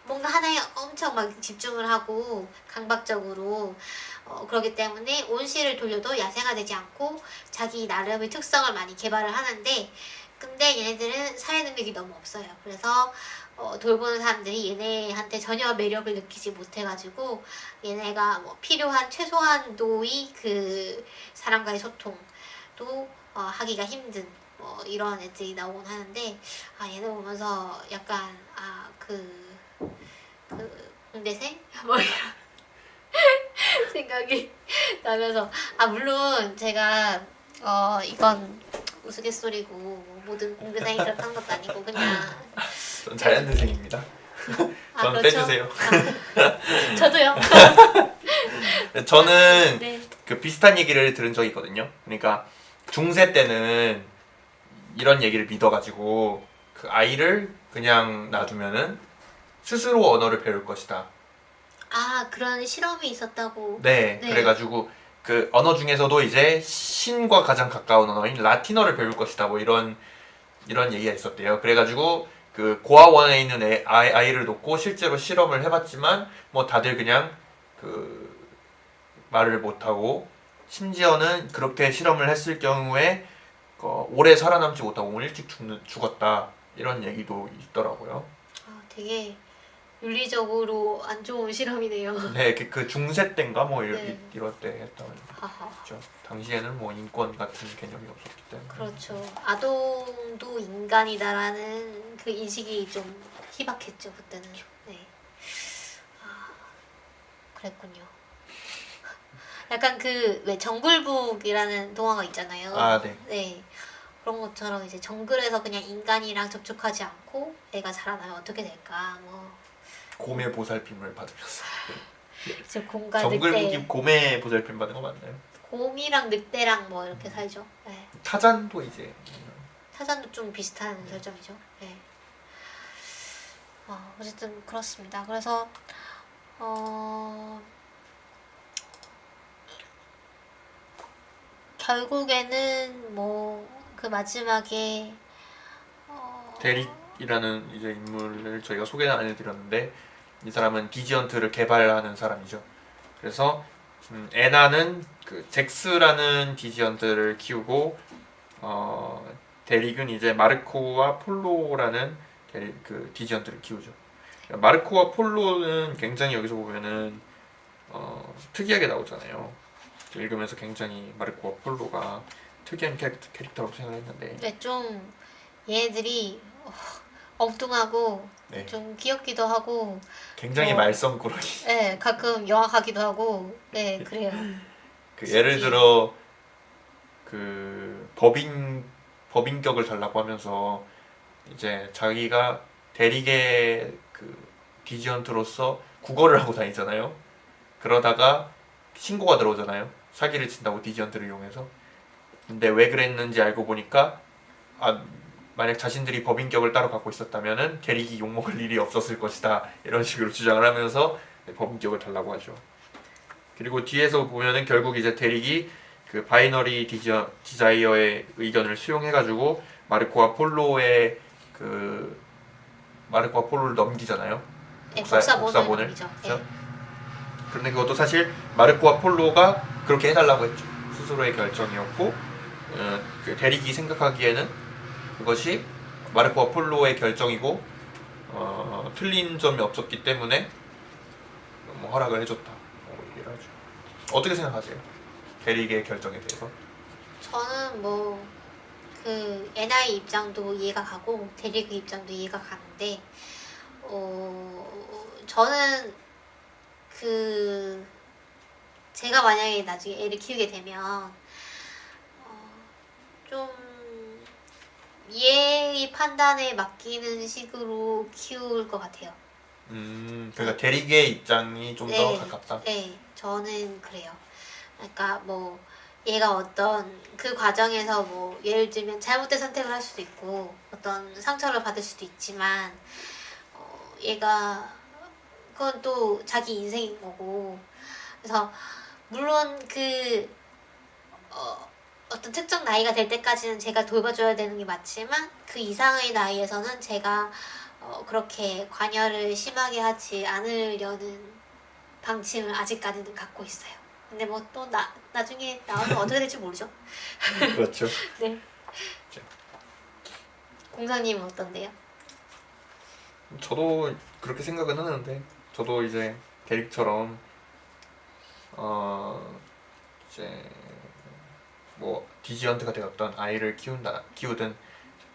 뭔가 하나에 엄청 막 집중을 하고 강박적으로 그렇기 때문에 온실을 돌려도 야생화되지 않고 자기 나름의 특성을 많이 개발을 하는데, 근데 얘네들은 사회 능력이 너무 없어요. 그래서 돌보는 사람들이 얘네한테 전혀 매력을 느끼지 못해가지고 얘네가 뭐 필요한 최소한도의 그 사람과의 소통도 하기가 힘든 뭐 이런 애들이 나오곤 하는데, 얘네 보면서 약간 그 공대생? 뭐 이런 생각이 나면서, 물론 제가 이건 우스갯소리고 뭐 모든 공대생이 그렇다는 것도 아니고 그냥 전 자연대생입니다. 전 그렇죠? 빼주세요. 저도요. 저는 네. 그 비슷한 얘기를 들은 적이 있거든요. 그러니까 중세 때는 이런 얘기를 믿어가지고 그 아이를 그냥 놔두면은 스스로 언어를 배울 것이다. 그런 실험이 있었다고. 네, 네. 그래가지고 그 언어 중에서도 이제 신과 가장 가까운 언어인 라틴어를 배울 것이다. 뭐 이런 얘기가 있었대요. 그래가지고 그 고아원에 있는 아이를 놓고 실제로 실험을 해봤지만 뭐 다들 그냥 그 말을 못하고, 심지어는 그렇게 실험을 했을 경우에 오래 살아남지 못하고 일찍 죽었다, 이런 얘기도 있더라고요. 되게 윤리적으로 안 좋은 실험이네요. 네, 그 중세 때인가 뭐 네. 이럴 때 했다고 했죠. 당시에는 뭐 인권 같은 개념이 없었기 때문에. 그렇죠. 아동도 인간이다라는 그 인식이 좀 희박했죠 그때는. 네. 그랬군요. 약간 그 왜 정글북이라는 동화가 있잖아요. 네. 네. 그런 것처럼 이제 정글에서 그냥 인간이랑 접촉하지 않고 애가 자라나면 어떻게 될까? 뭐 곰의 보살핌을 받으면서. 지금 곰과 정글북이 늑대, 곰의 보살핌 받은 거 맞나요? 곰이랑 늑대랑 뭐 이렇게 살죠. 네. 타잔도 이제 타잔도 좀 비슷한 설정이죠. 네. 어쨌든 그렇습니다. 그래서 결국에는 뭐 그 마지막에 데릭이라는 이제 인물을 저희가 소개는 안 해드렸는데, 이 사람은 디지언트를 개발하는 사람이죠. 그래서 에나는 그 잭스라는 디지언트를 키우고, 데릭은 이제 마르코와 폴로라는 그 디지언트를 키우죠. 마르코와 폴로는 굉장히 여기서 보면은 특이하게 나오잖아요. 읽으면서 굉장히 마르코와 폴로가 특이한 캐릭터라고 생각했는데, 네, 좀 얘네들이 엉뚱하고 네. 좀 귀엽기도 하고 굉장히 말썽꾸러기. 네, 가끔 영악하기도 하고 네, 그래요. 그 예를 들어 그 법인격을 달라고 하면서 이제 자기가 대리계 그 디지언트로서 국어를 하고 다니잖아요. 그러다가 신고가 들어오잖아요. 사기를 친다고 디지언트를 이용해서. 근데 왜 그랬는지 알고 보니까 만약 자신들이 법인격을 따로 갖고 있었다면은 대리기 욕먹을 일이 없었을 것이다, 이런 식으로 주장을 하면서 법인격을 달라고 하죠. 그리고 뒤에서 보면은 결국 이제 대리기 그 바이너리 디자이어의 의견을 수용해가지고 마르코와 폴로를 넘기잖아요. 네, 복사본을. 넘기죠. 그렇죠? 그런데 그것도 사실 마르코와 폴로가 그렇게 해달라고 했죠. 스스로의 결정이었고, 그 대리기 생각하기에는 그것이 마르코와 폴로의 결정이고 틀린 점이 없었기 때문에 뭐 허락을 해줬다. 얘기를 하죠. 어떻게 생각하세요? 대리의 결정에 대해서? 저는 뭐 그 NI 입장도 이해가 가고 대리그 입장도 이해가 가는데 저는 그 제가 만약에 나중에 애를 키우게 되면 좀 얘의 판단에 맡기는 식으로 키울 것 같아요. 그러니까 대리의 입장이 좀 더 네, 가깝다. 네, 저는 그래요. 그러니까 뭐 얘가 어떤 그 과정에서 뭐 예를 들면 잘못된 선택을 할 수도 있고 어떤 상처를 받을 수도 있지만 얘가 그건 또 자기 인생인 거고 그래서 물론 그 어떤 특정 나이가 될 때까지는 제가 돌봐줘야 되는 게 맞지만 그 이상의 나이에서는 제가 그렇게 관여를 심하게 하지 않으려는 방침을 아직까지는 갖고 있어요. 근데 뭐 또 나중에 나오면 어떻게 될지 모르죠. 그렇죠. 네. 공사님은 어떤데요? 저도 그렇게 생각은 하는데 저도 이제 대릭처럼 이제 뭐 디지언트가 되었던 아이를 키우든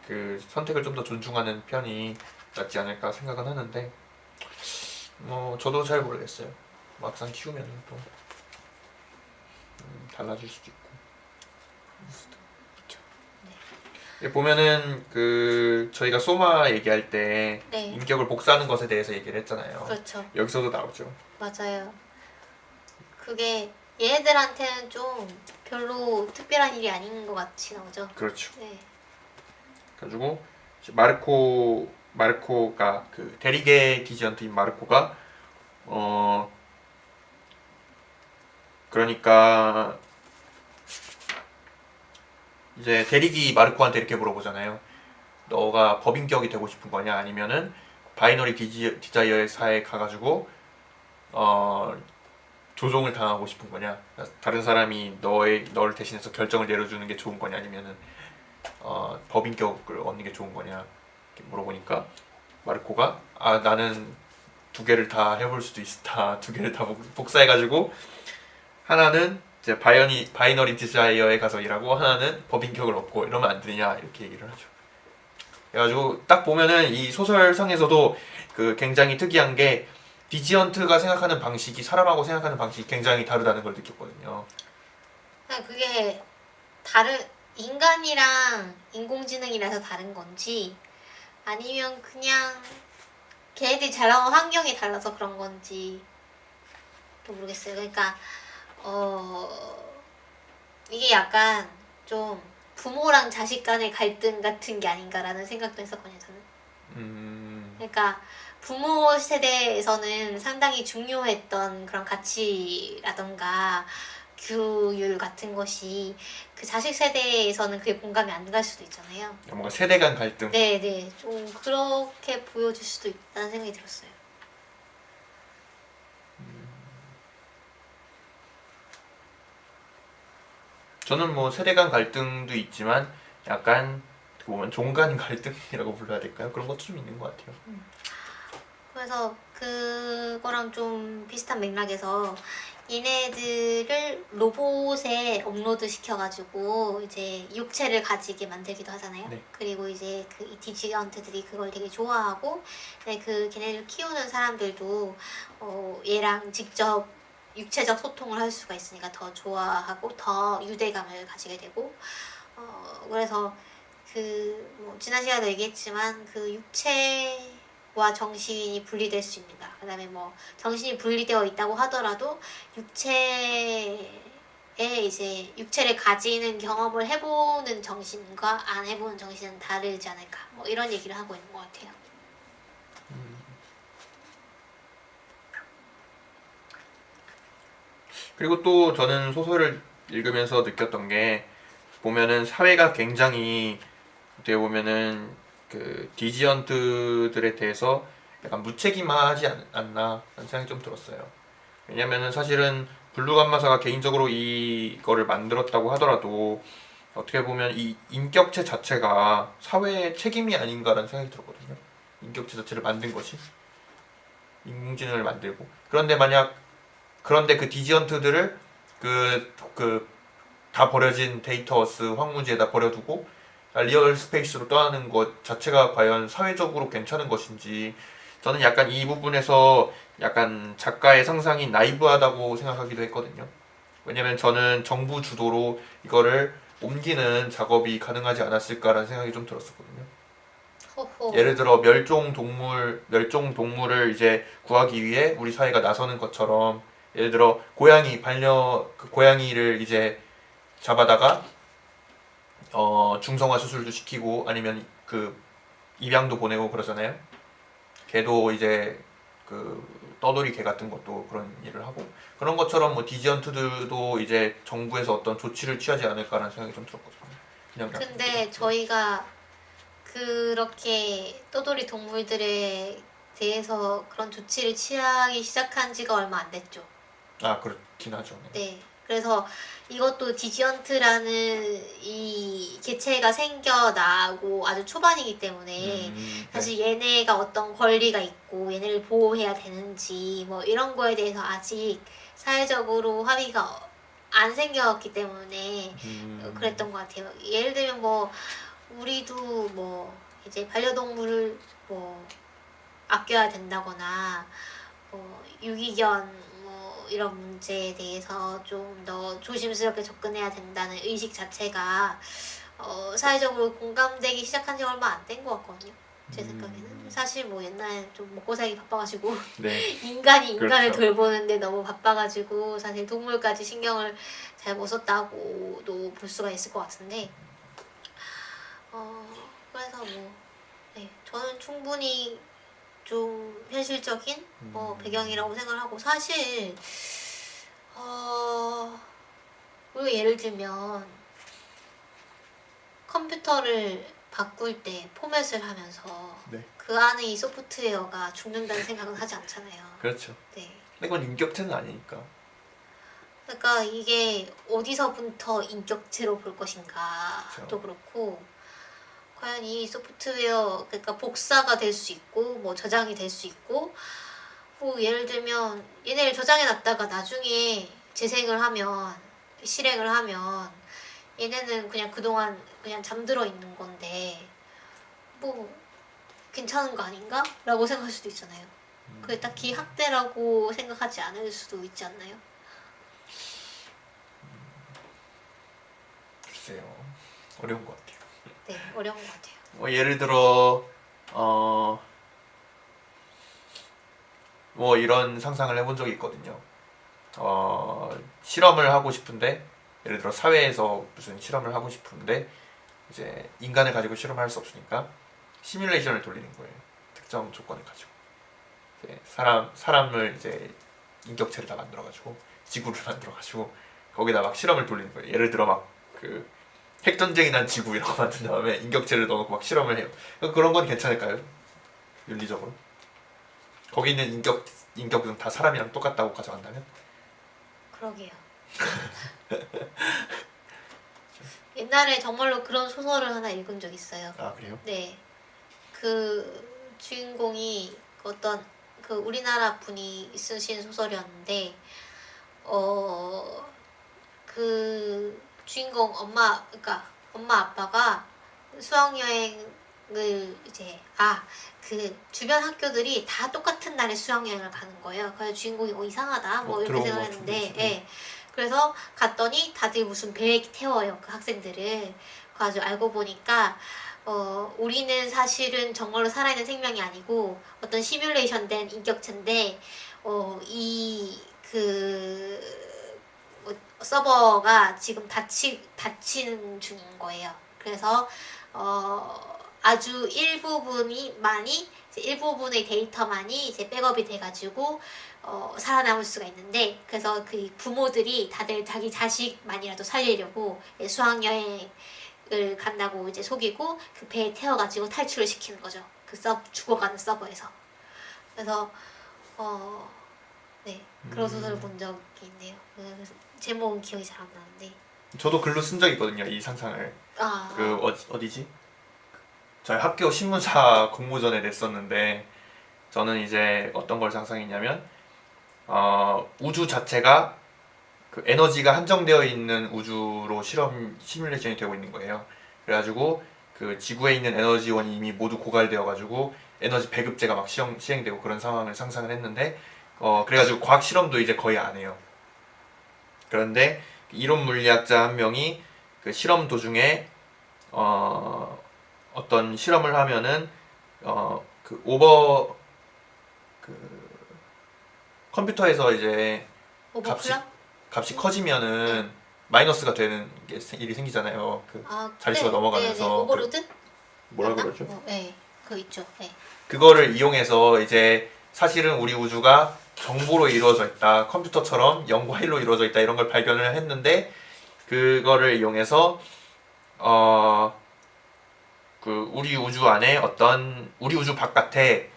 그 선택을 좀 더 존중하는 편이 낫지 않을까 생각은 하는데 저도 잘 모르겠어요. 막상 키우면 또 달라질 수도 있고. 보면은 그 저희가 소마 얘기할 때 네. 인격을 복사하는 것에 대해서 얘기를 했잖아요. 그렇죠. 여기서도 나오죠. 맞아요. 그게 얘네들한테는 좀 별로 특별한 일이 아닌 것 같이 나오죠. 그렇죠. 네. 가지고 마르코가 그 대리계 디지언트인 마르코가 그러니까 이제 대리기 마르코한테 이렇게 물어보잖아요. 너가 법인격이 되고 싶은 거냐 아니면은 바이너리 디자이어의 사에 가가지고 조종을 당하고 싶은 거냐, 다른 사람이 너를 대신해서 결정을 내려주는 게 좋은 거냐 아니면은 법인격을 얻는 게 좋은 거냐 이렇게 물어보니까 마르코가 나는 두 개를 다 해볼 수도 있다. 두 개를 다 복사해가지고 하나는 이제 바이너리 디자이어에 가서 일하고 하나는 법인격을 얻고 이러면 안 되냐 이렇게 얘기를 하죠. 그래가지고 딱 보면은 이 소설상에서도 그 굉장히 특이한 게 디지언트가 생각하는 방식이 사람하고 생각하는 방식이 굉장히 다르다는 걸 느꼈거든요. 그게 인간이랑 인공지능이라서 다른 건지 아니면 그냥 걔네들이 자라온 환경이 달라서 그런 건지 또 모르겠어요. 그러니까 이게 약간 좀 부모랑 자식 간의 갈등 같은 게 아닌가라는 생각도 했었거든요, 저는. 그러니까 부모 세대에서는 상당히 중요했던 그런 가치라던가 규율 같은 것이 그 자식 세대에서는 그게 공감이 안 갈 수도 있잖아요. 뭔가 세대 간 갈등. 네네. 좀 그렇게 보여줄 수도 있다는 생각이 들었어요. 저는 뭐 세대 간 갈등도 있지만 약간 보면 종간 갈등이라고 불러야 될까요? 그런 것도 좀 있는 것 같아요. 그래서 그거랑 좀 비슷한 맥락에서 얘네들을 로봇에 업로드 시켜가지고 이제 육체를 가지게 만들기도 하잖아요. 네. 그리고 이제 그 디지언트들이 그걸 되게 좋아하고, 그 걔네를 키우는 사람들도 얘랑 직접 육체적 소통을 할 수가 있으니까 더 좋아하고 더 유대감을 가지게 되고, 그래서 뭐 지난 시간에도 얘기했지만 그 육체와 정신이 분리될 수 있는가. 그 다음에 뭐 정신이 분리되어 있다고 하더라도 육체에 이제 육체를 가지는 경험을 해보는 정신과 안 해보는 정신은 다르지 않을까. 뭐 이런 얘기를 하고 있는 것 같아요. 그리고 또 저는 소설을 읽으면서 느꼈던 게 보면은 사회가 굉장히 어떻게 보면은 그 디지언트들에 대해서 약간 무책임하지 않나 라는 생각이 좀 들었어요. 왜냐면은 사실은 블루감마사가 개인적으로 이거를 만들었다고 하더라도 어떻게 보면 이 인격체 자체가 사회의 책임이 아닌가라는 생각이 들었거든요. 인격체 자체를 만든 것이 인공지능을 만들고 그런데 그 디지언트들을 그 다 버려진 데이터워스 황무지에다 버려두고 리얼 스페이스로 떠나는 것 자체가 과연 사회적으로 괜찮은 것인지 저는 약간 이 부분에서 약간 작가의 상상이 나이브하다고 생각하기도 했거든요. 왜냐면 저는 정부 주도로 이거를 옮기는 작업이 가능하지 않았을까라는 생각이 좀 들었었거든요. 호호. 예를 들어 멸종 동물을 이제 구하기 위해 우리 사회가 나서는 것처럼 예를 들어 고양이를 이제 잡아다가 중성화 수술도 시키고 아니면 그 입양도 보내고 그러잖아요. 걔도 이제 그 떠돌이 개 같은 것도 그런 일을 하고 그런 것처럼 뭐 디지언트들도 이제 정부에서 어떤 조치를 취하지 않을까라는 생각이 좀 들었거든요. 그냥 근데 저희가 그렇게 떠돌이 동물들에 대해서 그런 조치를 취하기 시작한 지가 얼마 안 됐죠. 그렇긴 하죠. 네. 네. 그래서 이것도 디지언트라는 이 개체가 생겨나고 아주 초반이기 때문에 네. 사실 얘네가 어떤 권리가 있고 얘네를 보호해야 되는지 뭐 이런 거에 대해서 아직 사회적으로 합의가 안 생겼기 때문에 그랬던 것 같아요. 예를 들면 뭐 우리도 뭐 이제 반려동물을 뭐 아껴야 된다거나 뭐 유기견 뭐 이런 문제에 대해서 좀 더 조심스럽게 접근해야 된다는 의식 자체가 사회적으로 공감되기 시작한 지 얼마 안 된 것 같거든요. 제 생각에는 사실 뭐 옛날에 좀 먹고 살기 바빠가지고 네. 인간이 인간을 그렇죠. 돌보는데 너무 바빠가지고 사실 동물까지 신경을 잘 못 썼다고도 볼 수가 있을 것 같은데 그래서 뭐 네, 저는 충분히 좀 현실적인 배경이라고 생각을 하고 사실 우리가 예를 들면 컴퓨터를 바꿀 때 포맷을 하면서 네. 그 안에 이 소프트웨어가 죽는다는 생각은 하지 않잖아요. 그렇죠. 네. 근데 그건 인격체는 아니니까. 그러니까 이게 어디서부터 인격체로 볼 것인가도 그렇죠. 그렇고 과연 이 소프트웨어 그러니까 복사가 될 수 있고 뭐 저장이 될 수 있고 뭐 예를 들면 얘네를 저장해 놨다가 나중에 재생을 하면 실행을 하면 얘네는 그냥 그동안 그냥 잠들어 있는 건데 뭐 괜찮은 거 아닌가? 라고 생각할 수도 있잖아요. 그게 딱히 학대라고 생각하지 않을 수도 있지 않나요? 글쎄요. 어려운 것 같아요. 네, 어려운 것 같아요. 뭐 예를 들어 뭐 이런 상상을 해본 적이 있거든요. 실험을 하고 싶은데 예를 들어 사회에서 무슨 실험을 하고 싶은데 이제 인간을 가지고 실험을 할 수 없으니까 시뮬레이션을 돌리는 거예요. 특정 조건을 가지고 이제 사람을 이제 인격체를 다 만들어가지고 지구를 만들어가지고 거기다 막 실험을 돌리는 거예요. 예를 들어 막 그 핵전쟁이 난 지구 이런 거 만든 다음에 인격체를 넣어놓고 막 실험을 해요. 그런 건 괜찮을까요? 윤리적으로? 거기 있는 인격은 다 사람이랑 똑같다고 가져간다면? 그러게요. 옛날에 정말로 그런 소설을 하나 읽은 적 있어요. 그래요? 네. 그 주인공이 어떤 그 우리나라 분이 쓰신 소설이었는데 그 주인공 그러니까 엄마 아빠가 수학여행을 이제 그 주변 학교들이 다 똑같은 날에 수학여행을 가는 거예요. 그래서 주인공이 이상하다 뭐 이렇게 생각을 했는데 예. 그래서 갔더니 다들 무슨 배에 태워요 그 학생들을. 그래서 알고 보니까 우리는 사실은 정말로 살아있는 생명이 아니고 어떤 시뮬레이션 된 인격체인데 서버가 지금 닫히는 중인 거예요. 그래서 아주 일부분의 데이터만이 이제 백업이 돼가지고 살아남을 수가 있는데 그래서 그 부모들이 다들 자기 자식만이라도 살리려고 수학여행을 간다고 이제 속이고 그 배에 태워가지고 탈출을 시키는 거죠. 그 죽어가는 서버에서. 그래서 네 그런 소설을 본 적이 있네요. 그래서 제목은 기억이 잘 안 나는데. 저도 글로 쓴 적 있거든요. 이 상상을. 아. 그 어디지? 저희 학교 신문사 공모전에 냈었는데 저는 이제 어떤 걸 상상했냐면 우주 자체가 그 에너지가 한정되어 있는 우주로 실험 시뮬레이션이 되고 있는 거예요. 그래가지고 그 지구에 있는 에너지원이 이미 모두 고갈되어 가지고 에너지 배급제가 막 시행되고 그런 상황을 상상을 했는데 그래가지고 과학 실험도 이제 거의 안 해요. 그런데 이론 물리학자 한 명이 그 실험 도중에 어떤 실험을 하면은 그 컴퓨터에서 이제 오버클럭? 값이 커지면은 마이너스가 되는 일이 생기잖아요. 그 자릿수가 넘어가면서 네네. 오버로드? 뭐라 맞나? 그러죠? 네, 그거 있죠. 네. 그거를 이용해서 이제 사실은 우리 우주가 정보로 이루어져 있다, 컴퓨터처럼 0과 1로 이루어져 있다 이런 걸 발견을 했는데 그거를 이용해서 그 우리 우주 안에 우리 우주 바깥에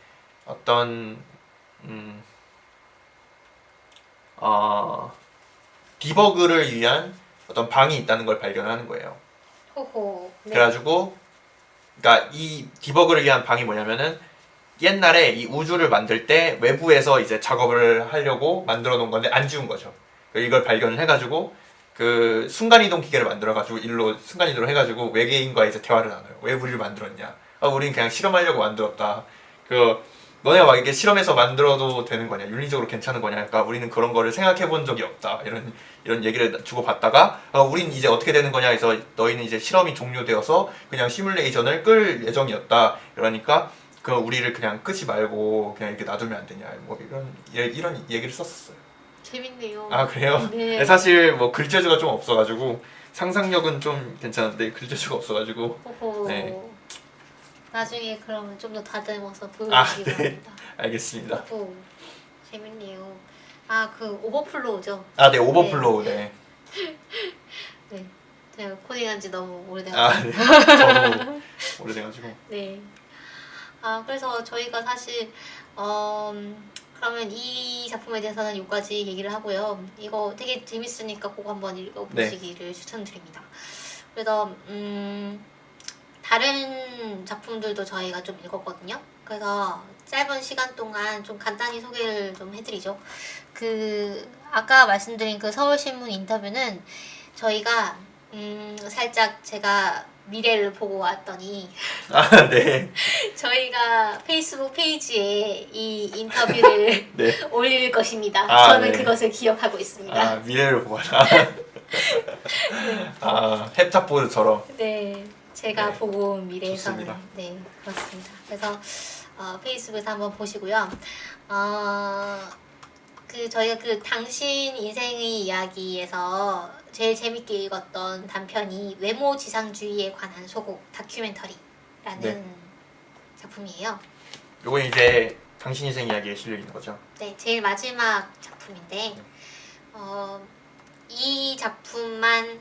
어떤 디버그를 위한 어떤 방이 있다는 걸 발견하는 거예요. 호호. 네. 그래가지고 그러니까 이 디버그를 위한 방이 뭐냐면은 옛날에 이 우주를 만들 때 외부에서 이제 작업을 하려고 만들어 놓은 건데 안 지운 거죠. 이걸 발견을 해가지고 그 순간이동 기계를 만들어가지고 일로 순간이동을 해가지고 외계인과 이제 대화를 나눠요. 왜 우리를 만들었냐? 우린 그냥 실험하려고 만들었다. 너네가 막 이게 실험해서 만들어도 되는 거냐? 윤리적으로 괜찮은 거냐? 그러니까 우리는 그런 거를 생각해 본 적이 없다. 이런 얘기를 주고 받다가 우린 이제 어떻게 되는 거냐 해서 너희는 이제 실험이 종료되어서 그냥 시뮬레이션을 끌 예정이었다. 그러니까 우리를 그냥 끄지 말고 그냥 이렇게 놔두면 안 되냐? 뭐 이런 얘기를 썼었어요. 재밌네요. 아 그래요? 네. 사실 뭐 글재주가 좀 없어가지고 상상력은 좀 괜찮은데 글재주가 없어가지고 호호. 네. 나중에 그러면 좀 더 다듬어서 보여주시기 네. 바랍니다. 알겠습니다. 호호. 재밌네요. 그 오버플로우죠. 네 오버플로우 네. 네. 제가 코딩한 지 너무 오래돼가지고. 네. 저도 오래돼가지고. 네. 그래서 저희가 사실 그러면 이 작품에 대해서는 여기까지 얘기를 하고요. 이거 되게 재밌으니까 꼭 한번 읽어보시기를 추천드립니다. 그래서 다른 작품들도 저희가 좀 읽었거든요. 그래서 짧은 시간 동안 좀 간단히 소개를 좀 해드리죠. 아까 말씀드린 그 서울신문 인터뷰는 저희가 살짝 제가 미래를 보고 왔더니 네. 저희가 페이스북 페이지에 이 인터뷰를 네. 올릴 것입니다. 아, 저는 네. 그것을 기억하고 있습니다. 미래를 보거나. 햅탑보드처럼. 네, 제가 네. 보고 온 미래에서는 좋습니다. 네 그렇습니다. 그래서 페이스북에서 한번 보시고요. 저희가 당신 인생의 이야기에서 제일 재밌게 읽었던 단편이 외모지상주의에 관한 소곡 다큐멘터리라는 네. 작품이에요. 요건 이제 당신 인생 이야기에 실려 있는 거죠. 네, 제일 마지막 작품인데 이 작품만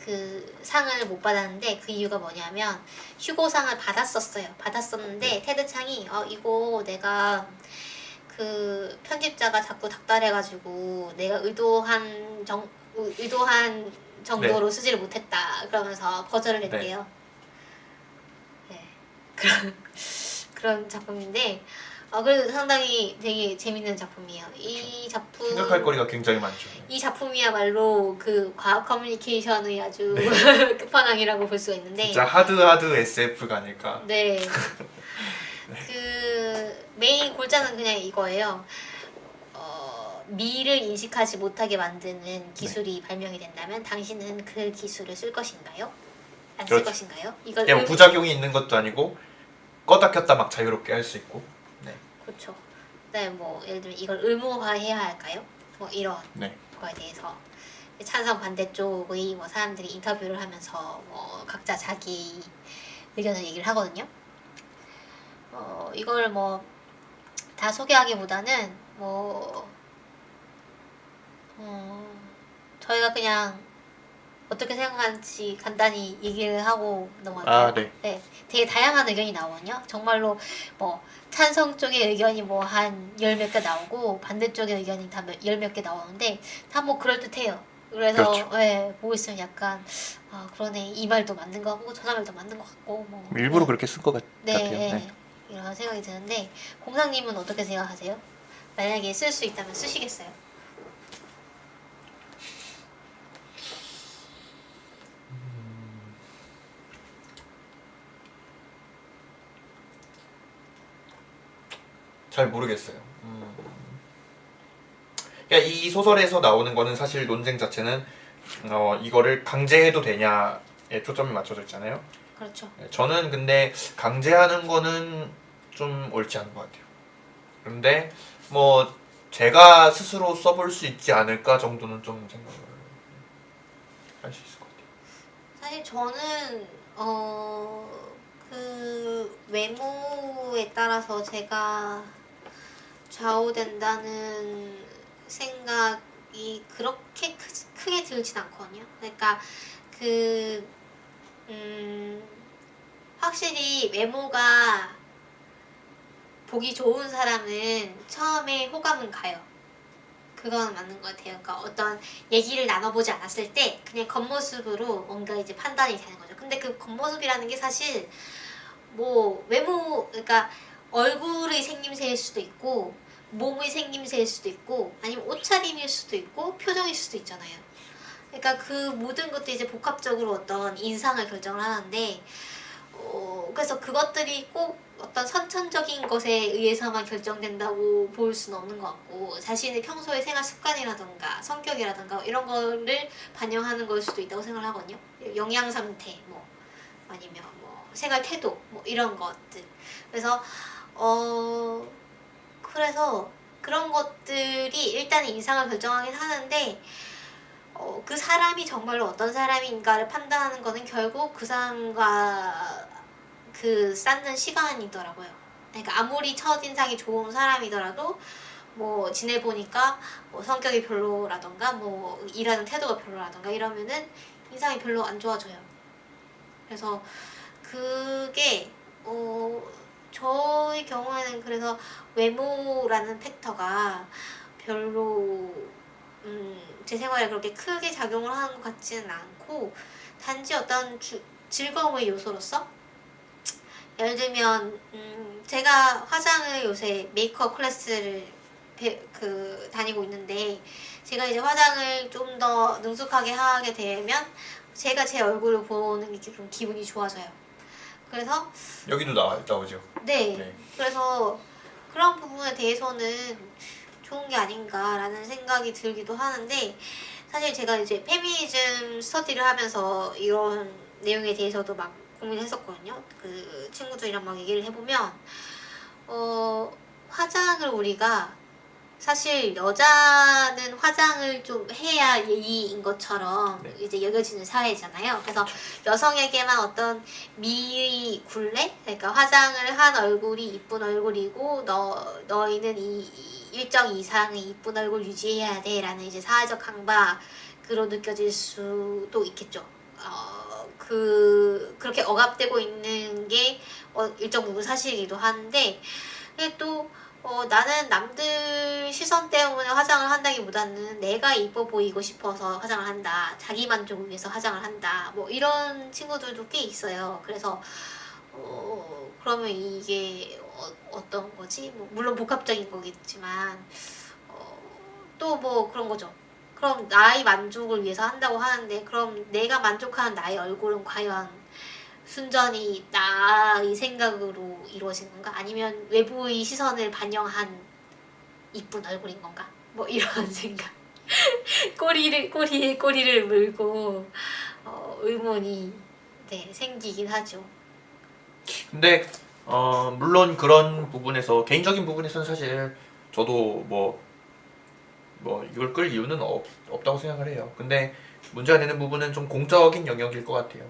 그 상을 못 받았는데 그 이유가 뭐냐면 휴고상을 받았었는데 테드 창이 이거 내가 그 편집자가 자꾸 닥달해가지고 내가 의도한 정도로 쓰지를 못했다 그러면서 거절을 했대요. 네. 그런 작품인데 그래도 상당히 되게 재밌는 작품이에요. 이 작품 생각할 거리가 굉장히 많죠. 이 작품이야말로 그 과학 커뮤니케이션의 아주 끝판왕이라고 볼 수가 있는데 진짜 하드 SF가 아닐까. 네. 그 메인 골자는 그냥 이거예요. 미를 인식하지 못하게 만드는 기술이 발명이 된다면 당신은 그 기술을 쓸 것인가요? 안 쓸 그렇죠. 것인가요? 이걸 그냥 부작용이 있는 것도 아니고 껐다 켰다 막 자유롭게 할 수 있고. 네. 그렇죠. 그다음에 뭐 예를 들면 이걸 의무화해야 할까요? 뭐 이런 네. 거에 대해서 찬성 반대 쪽의 뭐 사람들이 인터뷰를 하면서 뭐 각자 자기 의견을 얘기를 하거든요. 이걸 뭐 다 소개하기보다는 저희가 그냥 어떻게 생각하는지 간단히 얘기를 하고 넘어갈게요. 네. 네, 되게 다양한 의견이 나오거든요. 정말로 뭐 찬성 쪽의 의견이 뭐 한 열 몇 개 나오고 반대 쪽의 의견이 다 열 몇 개 나오는데 다 뭐 그럴듯해요. 그래서 그렇죠. 예, 보고 있으면 약간 아 그러네 이 말도 맞는 거 같고 저 말도 맞는 것 같고 뭐 일부러 네. 그렇게 쓴 것 네, 같아요. 예, 네. 이런 생각이 드는데 공상님은 어떻게 생각하세요? 만약에 쓸 수 있다면 쓰시겠어요? 잘 모르겠어요. 그러니까 이 소설에서 나오는 거는 사실 논쟁 자체는 이거를 강제해도 되냐에 초점이 맞춰져 있잖아요. 그렇죠. 저는 근데 강제하는 거는 좀 옳지 않은 것 같아요. 그런데 뭐 제가 스스로 써볼 수 있지 않을까 정도는 좀 생각을 할 수 있을 것 같아요. 사실 저는 그 외모에 따라서 제가 좌우된다는 생각이 그렇게 크게 들진 않거든요. 그러니까 그 확실히 외모가 보기 좋은 사람은 처음에 호감은 가요. 그건 맞는 것 같아요. 그러니까 어떤 얘기를 나눠보지 않았을 때 그냥 겉모습으로 뭔가 이제 판단이 되는 거죠. 근데 그 겉모습이라는 게 사실 뭐 외모, 그러니까 얼굴의 생김새일 수도 있고 몸의 생김새일 수도 있고 아니면 옷차림일 수도 있고 표정일 수도 있잖아요. 그러니까 그 모든 것들이 이제 복합적으로 어떤 인상을 결정을 하는데 그래서 그것들이 꼭 어떤 선천적인 것에 의해서만 결정된다고 볼 수는 없는 것 같고 자신의 평소의 생활 습관이라던가 성격이라던가 이런 거를 반영하는 걸 수도 있다고 생각을 하거든요. 영양 상태 뭐 아니면 뭐 생활 태도 뭐 이런 것들. 그래서 어 그래서 그런 것들이 일단 인상을 결정하긴 하는데 그 사람이 정말로 어떤 사람인가를 판단하는 거는 결국 그 사람과 그 쌓는 시간이더라고요. 그러니까 아무리 첫인상이 좋은 사람이더라도 뭐 지내보니까 뭐 성격이 별로라던가 뭐 일하는 태도가 별로라던가 이러면은 인상이 별로 안 좋아져요. 그래서 그게 저의 경우에는 그래서 외모라는 팩터가 별로 제 생활에 그렇게 크게 작용을 하는 것 같지는 않고 단지 어떤 즐거움의 요소로서 예를 들면 제가 화장을 요새 메이크업 클래스를 다니고 있는데 제가 이제 화장을 좀 더 능숙하게 하게 되면 제가 제 얼굴을 보는 게 좀 기분이 좋아져요. 그래서 여기도 나오죠. 네, 네. 그래서 그런 부분에 대해서는 좋은 게 아닌가라는 생각이 들기도 하는데 사실 제가 이제 페미니즘 스터디를 하면서 이런 내용에 대해서도 막 고민했었거든요. 그 친구들이랑 막 얘기를 해보면 화장을 우리가 사실 여자는 화장을 좀 해야 예의인 것처럼 네. 이제 여겨지는 사회잖아요. 그래서 여성에게만 어떤 미의 굴레, 그러니까 화장을 한 얼굴이 이쁜 얼굴이고 너희는 이 일정 이상의 이쁜 얼굴 유지해야 돼라는 이제 사회적 강박으로 느껴질 수도 있겠죠. 그렇게 억압되고 있는 게 일정 부분 사실이기도 한데 근데 또 나는 남들 시선 때문에 화장을 한다기보다는 내가 이뻐 보이고 싶어서 화장을 한다. 자기 만족을 위해서 화장을 한다. 뭐 이런 친구들도 꽤 있어요. 그래서 그러면 이게 어떤 거지? 뭐 물론 복합적인 거겠지만 또 뭐 그런 거죠. 그럼 나의 만족을 위해서 한다고 하는데 그럼 내가 만족하는 나의 얼굴은 과연 순전히 나의 생각으로 이루어진 건가? 아니면 외부의 시선을 반영한 이쁜 얼굴인 건가? 뭐 이런 생각. 꼬리에 꼬리를 물고 의문이 네, 생기긴 하죠. 근데 물론 그런 부분에서 개인적인 부분에서는 사실 저도 뭐 이걸 끌 이유는 없다고 생각을 해요. 근데 문제가 되는 부분은 좀 공적인 영역일 것 같아요.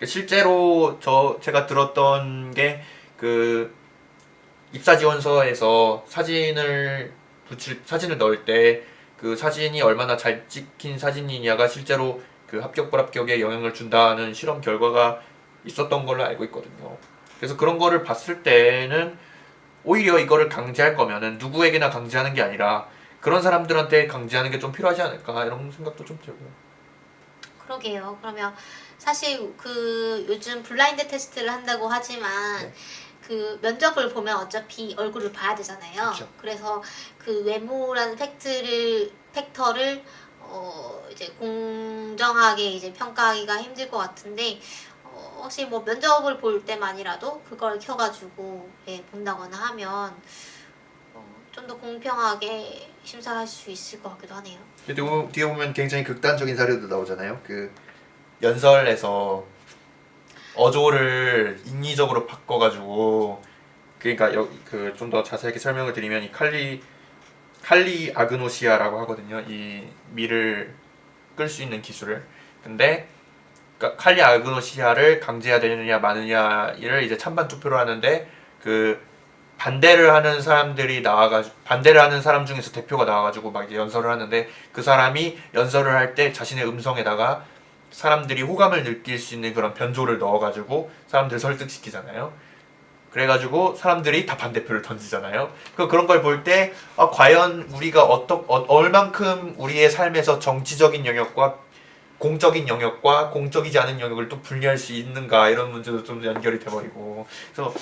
실제로 제가 들었던 게 그 입사 지원서에서 사진을 넣을 때 그 사진이 얼마나 잘 찍힌 사진이냐가 실제로 그 합격 불합격에 영향을 준다는 실험 결과가 있었던 걸로 알고 있거든요. 그래서 그런 거를 봤을 때는 오히려 이거를 강제할 거면은 누구에게나 강제하는 게 아니라 그런 사람들한테 강제하는 게 좀 필요하지 않을까 이런 생각도 좀 들고요. 그러게요. 그러면 사실 그 요즘 블라인드 테스트를 한다고 하지만 네. 그 면접을 보면 어차피 얼굴을 봐야 되잖아요. 그쵸. 그래서 그 외모라는 팩터를 이제 공정하게 이제 평가하기가 힘들 것 같은데 혹시 뭐 면접을 볼 때만이라도 그걸 켜가지고 예, 본다거나 하면 좀 더 공평하게 심사할 수 있을 것 같기도 하네요. 그리고 뒤에 보면 굉장히 극단적인 사례도 나오잖아요. 그 연설에서 어조를 인위적으로 바꿔가지고 그러니까 그 좀 더 자세하게 설명을 드리면 이 칼리 아그노시아라고 하거든요. 이 밀을 끌 수 있는 기술을. 근데 그러니까 칼리 아그노시아를 강제해야 되느냐 마느냐를 이제 찬반 투표로 하는데 그 반대를 하는 사람들이 나와가지고 반대를 하는 사람 중에서 대표가 나와가지고 막 이제 연설을 하는데 그 사람이 연설을 할 때 자신의 음성에다가 사람들이 호감을 느낄 수 있는 그런 변조를 넣어가지고 사람들을 설득시키잖아요. 그래가지고 사람들이 다 반대표를 던지잖아요. 그런 걸 볼 때 과연 우리가 얼만큼 우리의 삶에서 정치적인 영역과 공적인 영역과 공적이지 않은 영역을 또 분리할 수 있는가 이런 문제도 좀 연결이 돼버리고 그래서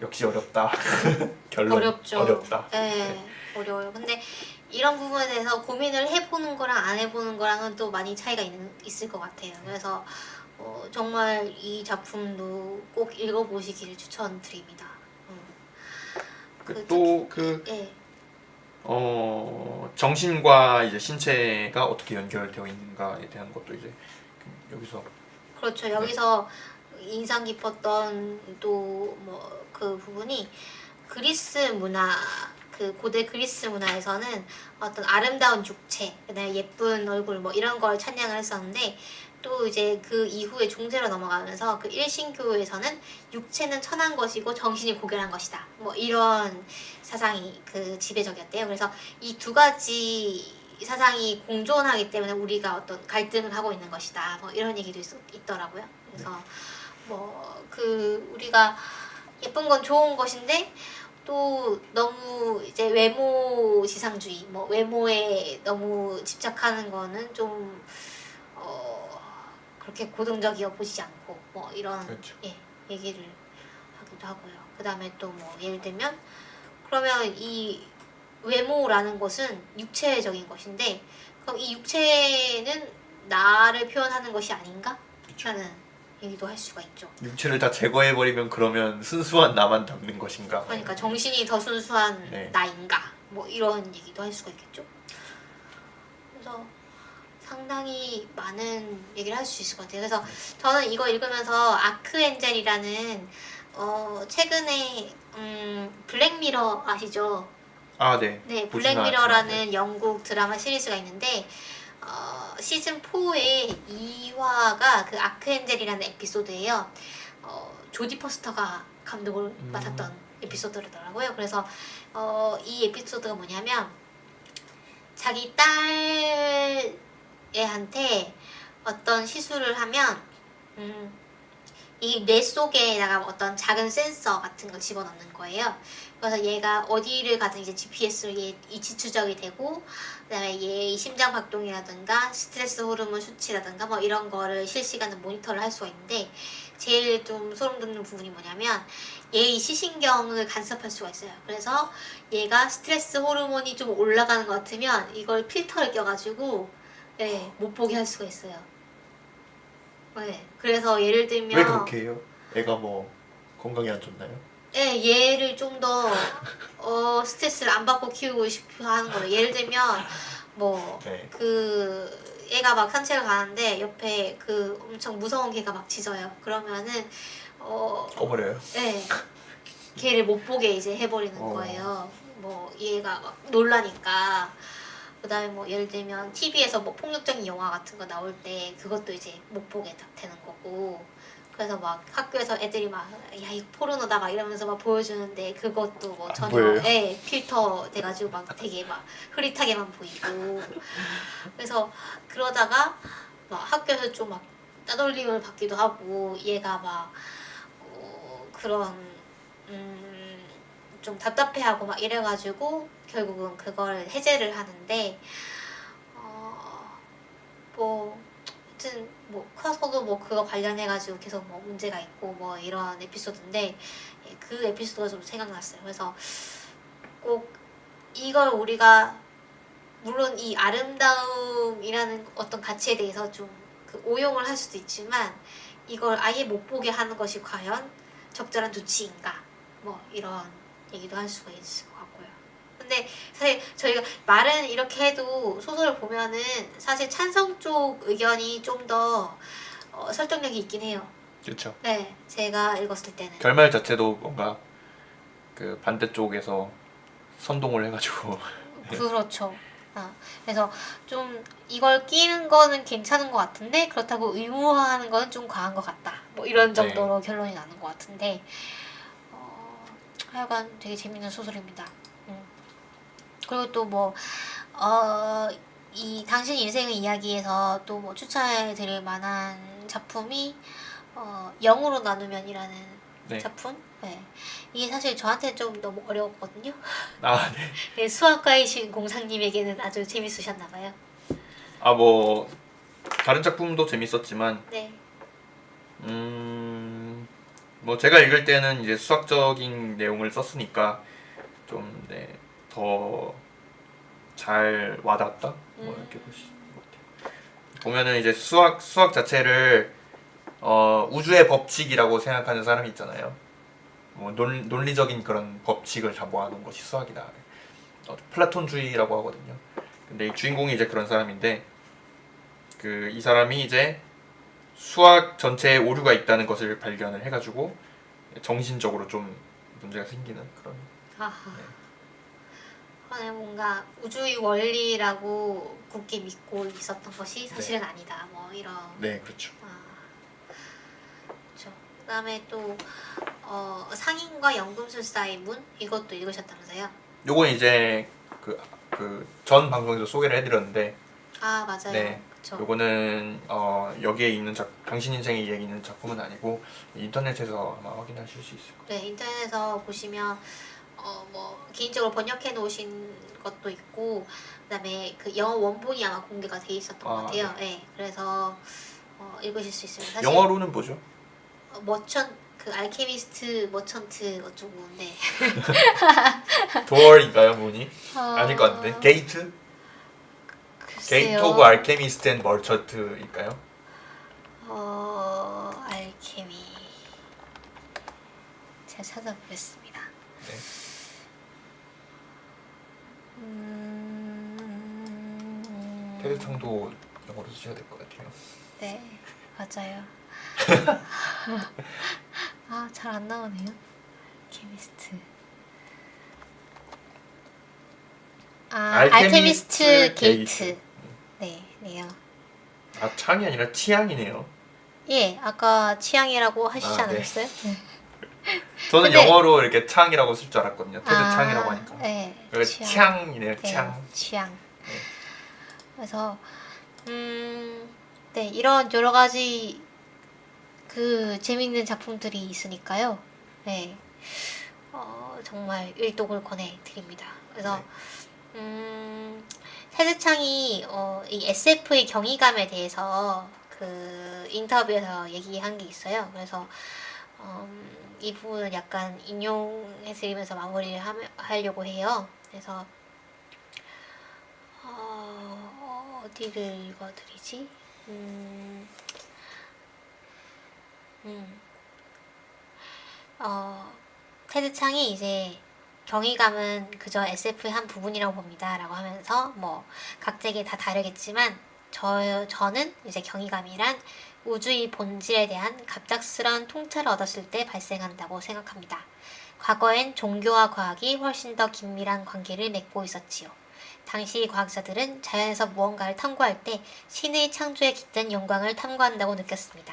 역시 어렵다. 결론 어렵죠. 어렵다. 네, 어려워요. 근데 이런 부분에 대해서 고민을 해보는 거랑 안 해보는 거랑은 또 많이 차이가 있을 것 같아요. 그래서 정말 이 작품도 꼭 읽어보시기를 추천드립니다. 예. 정신과 이제 신체가 어떻게 연결되어 있는가에 대한 것도 이제 여기서 그렇죠. 여기서 인상 깊었던 또 뭐 그 부분이 그리스 문화, 그 고대 그리스 문화에서는 어떤 아름다운 육체, 그다음에 예쁜 얼굴 뭐 이런 걸 찬양을 했었는데 또 이제 그 이후에 중세로 넘어가면서 그 일신교에서는 육체는 천한 것이고 정신이 고결한 것이다. 뭐 이런 사상이 그 지배적이었대요. 그래서 이 두 가지 사상이 공존하기 때문에 우리가 어떤 갈등을 하고 있는 것이다. 뭐 이런 얘기도 있더라고요. 그래서 뭐 그 우리가 예쁜 건 좋은 것인데 또 너무 이제 외모 지상주의, 뭐 외모에 너무 집착하는 거는 좀 그렇게 고등적이어 보이지 않고 뭐 이런 그렇죠. 예, 얘기를 하기도 하고요. 그 다음에 또 뭐 예를 들면 그러면 이 외모라는 것은 육체적인 것인데 그럼 이 육체는 나를 표현하는 것이 아닌가? 라는 얘기도 할 수가 있죠. 육체를 다 제거해버리면 그러면 순수한 나만 남는 것인가? 그러니까 정신이 더 순수한 네. 나인가? 뭐 이런 얘기도 할 수가 있겠죠. 그래서 상당히 많은 얘기를 할 수 있을 것 같아요. 그래서 저는 이거 읽으면서 아크엔젤이라는 최근에 블랙미러 아시죠? 네. 네, 보지는 블랙미러라는 않았지만, 영국 드라마 시리즈가 있는데 시즌 4의 2화가 그 아크엔젤이라는 에피소드예요. 조디 퍼스터가 감독을 맡았던 에피소드더라고요. 그래서 이 에피소드가 뭐냐면 자기 딸애한테 어떤 시술을 하면 이 뇌 속에다가 어떤 작은 센서 같은 걸 집어넣는 거예요. 그래서 얘가 어디를 가든 이제 GPS로 얘 위치 추적이 되고 그다음에 얘의 심장 박동이라든가 스트레스 호르몬 수치라든가 뭐 이런 거를 실시간으로 모니터를 할 수가 있는데 제일 좀 소름 돋는 부분이 뭐냐면 얘의 시신경을 간섭할 수가 있어요. 그래서 얘가 스트레스 호르몬이 좀 올라가는 것 같으면 이걸 필터를 껴가지고 네, 못 보게 할 수가 있어요. 네, 그래서 예를 들면 왜 그렇게 해요? 애가 뭐 건강이 안 좋나요? 네, 얘를 좀 더 스트레스를 안 받고 키우고 싶어 하는 거예요. 예를 들면 뭐 네. 그 애가 막 산책을 가는데 옆에 그 엄청 무서운 개가 막 짖어요. 그러면은 꺼버려요. 네, 걔를 못 보게 이제 해버리는 거예요. 뭐 얘가 막 놀라니까. 그다음에 뭐 예를 들면 TV에서 뭐 폭력적인 영화 같은 거 나올 때 그것도 이제 못 보게 되는 거고. 그래서 막 학교에서 애들이 막 야 이거 포르노다 막 이러면서 막 보여주는데 그것도 뭐 전혀 보여요? 필터 돼가지고 막 되게 막 흐릿하게만 보이고. 그래서 그러다가 막 학교에서 좀 막 따돌림을 받기도 하고 얘가 막 그런 좀 답답해하고 막 이래가지고 결국은 그걸 해제를 하는데 뭐 하여튼 뭐 커서도 뭐 그거 관련해가지고 계속 뭐 문제가 있고 뭐 이런 에피소드인데 예, 그 에피소드가 좀 생각났어요. 그래서 꼭 이걸 우리가 물론 이 아름다움이라는 어떤 가치에 대해서 좀 그 오용을 할 수도 있지만 이걸 아예 못 보게 하는 것이 과연 적절한 조치인가 뭐 이런 얘기도 할 수가 있을 것 같고요. 근데 사실 저희가 말은 이렇게 해도 소설을 보면은 사실 찬성 쪽 의견이 좀 더 설득력이 있긴 해요. 그렇죠. 네, 제가 읽었을 때는. 결말 자체도 뭔가 그 반대쪽에서 선동을 해가지고 그렇죠. 그래서 좀 이걸 끼는 거는 괜찮은 것 같은데 그렇다고 의무화하는 거는 좀 과한 것 같다. 뭐 이런 정도로 결론이 나는 것 같은데 하여간 되게 재밌는 소설입니다. 그리고 또 뭐 이 당신 인생의 이야기에서 또 뭐 추천해드릴 만한 작품이 영으로 나누면이라는 네. 작품. 네. 이게 사실 저한테 좀 너무 어려웠거든요. 아 네. 네, 수학과이신 공상님에게는 아주 재밌으셨나봐요. 아 뭐 다른 작품도 재밌었지만 네. 뭐 제가 읽을 때는 이제 수학적인 내용을 썼으니까 좀 네, 더 잘 와닿았다 뭐 이렇게 볼 수 있는 것 같아요. 보면은 이제 수학 자체를 우주의 법칙이라고 생각하는 사람이 있잖아요. 뭐 논리적인 그런 법칙을 다 모아놓은 것이 수학이다. 플라톤주의라고 하거든요. 근데 이 주인공이 이제 그런 사람인데 그 이 사람이 이제 수학 전체에 오류가 있다는 것을 발견을 해가지고 정신적으로 좀 문제가 생기는 그런. 아하. 뭔가 우주의 원리라고 굳게 믿고 있었던 것이 사실은 아니다. 뭐 이런. 네, 그렇죠. 그렇죠. 그다음에 또 상인과 연금술사의 문 이것도 읽으셨다면서요? 요건 이제 그 전 방송에서 소개를 해드렸는데. 아 맞아요. 네. 그쵸. 요거는 여기에 있는 당신 인생의 이야기 있는 작품은 아니고 인터넷에서 아마 확인하실 수 있을 거예요. 네, 인터넷에서 보시면 뭐 개인적으로 번역해 놓으신 것도 있고 그다음에 그 영어 원본이 아마 공개가 돼 있었던 것 같아요. 네. 그래서 읽으실 수 있어요. 사실 영어로는 뭐죠? 그 알케미스트 머천트 어쩌고인데 도어인가요, 문이? 아닐 것 같은데. 게이트? 게이트 오브 알케미스트 앤 머천트일까요? 알케미 제가 찾아보겠습니다. 네. 테드창도 영어로 쓰셔야 될 것 같아요. 네, 맞아요. 잘 안 나오네요. 케미스트. 알케미스트 게이트. 네요. 창이 아니라 치앙이네요. 예, 아까 취향이라고 하시지 네. 않았어요? 네. 저는 근데- 영어로 이렇게 창이라고 쓸 줄 알았거든요. 테드 창이라고 하니까. 네, 여기 창이네요. 네, 창. 취향. 네. 그래서 네, 이런 여러 가지 그 재밌는 작품들이 있으니까요. 네, 정말 일독을 권해드립니다. 그래서 테드창이 이 SF의 경이감에 대해서 그 인터뷰에서 얘기한 게 있어요. 그래서 이 부분을 약간 인용해드리면서 마무리를 하려고 해요. 그래서 어디를 읽어드리지? 테드창이 이제 경이감은 그저 SF의 한 부분이라고 봅니다. 라고 하면서 뭐 각자에게 다 다르겠지만 저는 이제 경이감이란 우주의 본질에 대한 갑작스러운 통찰을 얻었을 때 발생한다고 생각합니다. 과거엔 종교와 과학이 훨씬 더 긴밀한 관계를 맺고 있었지요. 당시 과학자들은 자연에서 무언가를 탐구할 때 신의 창조에 깃든 영광을 탐구한다고 느꼈습니다.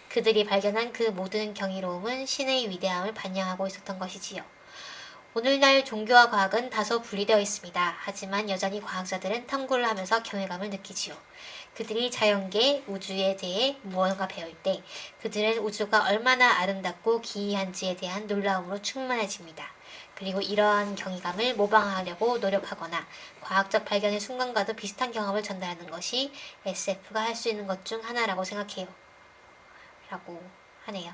그들이 발견한 그 모든 경이로움은 신의 위대함을 반영하고 있었던 것이지요. 오늘날 종교와 과학은 다소 분리되어 있습니다. 하지만 여전히 과학자들은 탐구를 하면서 경외감을 느끼지요. 그들이 자연계, 우주에 대해 무언가 배울 때 그들은 우주가 얼마나 아름답고 기이한지에 대한 놀라움으로 충만해집니다. 그리고 이러한 경이감을 모방하려고 노력하거나 과학적 발견의 순간과도 비슷한 경험을 전달하는 것이 SF가 할 수 있는 것 중 하나라고 생각해요. 라고 하네요.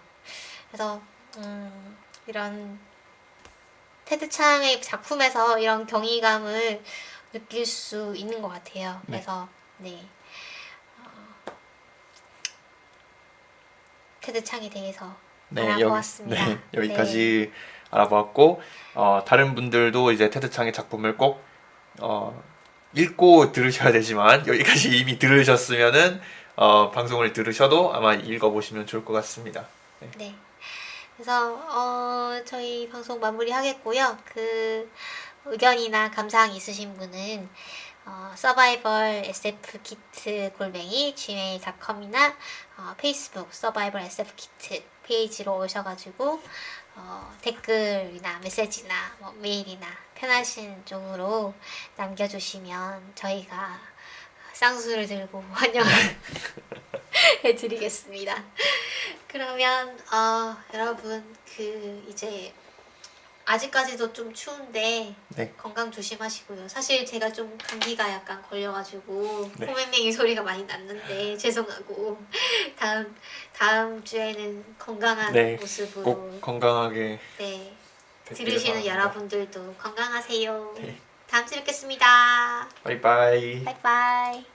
그래서 이런 테드 창의 작품에서 이런 경이감을 느낄 수 있는 것 같아요. 그래서 네. 테드 창에 대해서 알아보았습니다. 여기까지 알아보았고 다른 분들도 이제 테드 창의 작품을 꼭 읽고 들으셔야 되지만 여기까지 이미 들으셨으면은 방송을 들으셔도 아마 읽어보시면 좋을 것 같습니다. 네. 그래서 저희 방송 마무리하겠고요. 그 의견이나 감사항 있으신 분은 서바이벌 SF 키트 골뱅이 gmail.com이나 페이스북 서바이벌 SF 키트 페이지로 오셔가지고 댓글이나 메시지나 뭐 메일이나 편하신 쪽으로 남겨주시면 저희가 쌍수를 들고 환영을 해드리겠습니다. 그러면 여러분 이제 아직까지도 좀 추운데 네. 건강 조심하시고요. 사실 제가 좀 감기가 약간 걸려가지고 네. 코맹맹이 소리가 많이 났는데 죄송하고 다음 주에는 건강한 네. 모습으로 꼭 건강하게 네, 뵙기를 들으시는 바랍니다. 여러분들도 건강하세요. 네. 다음 주에 뵙겠습니다. 바이바이. 바이바이.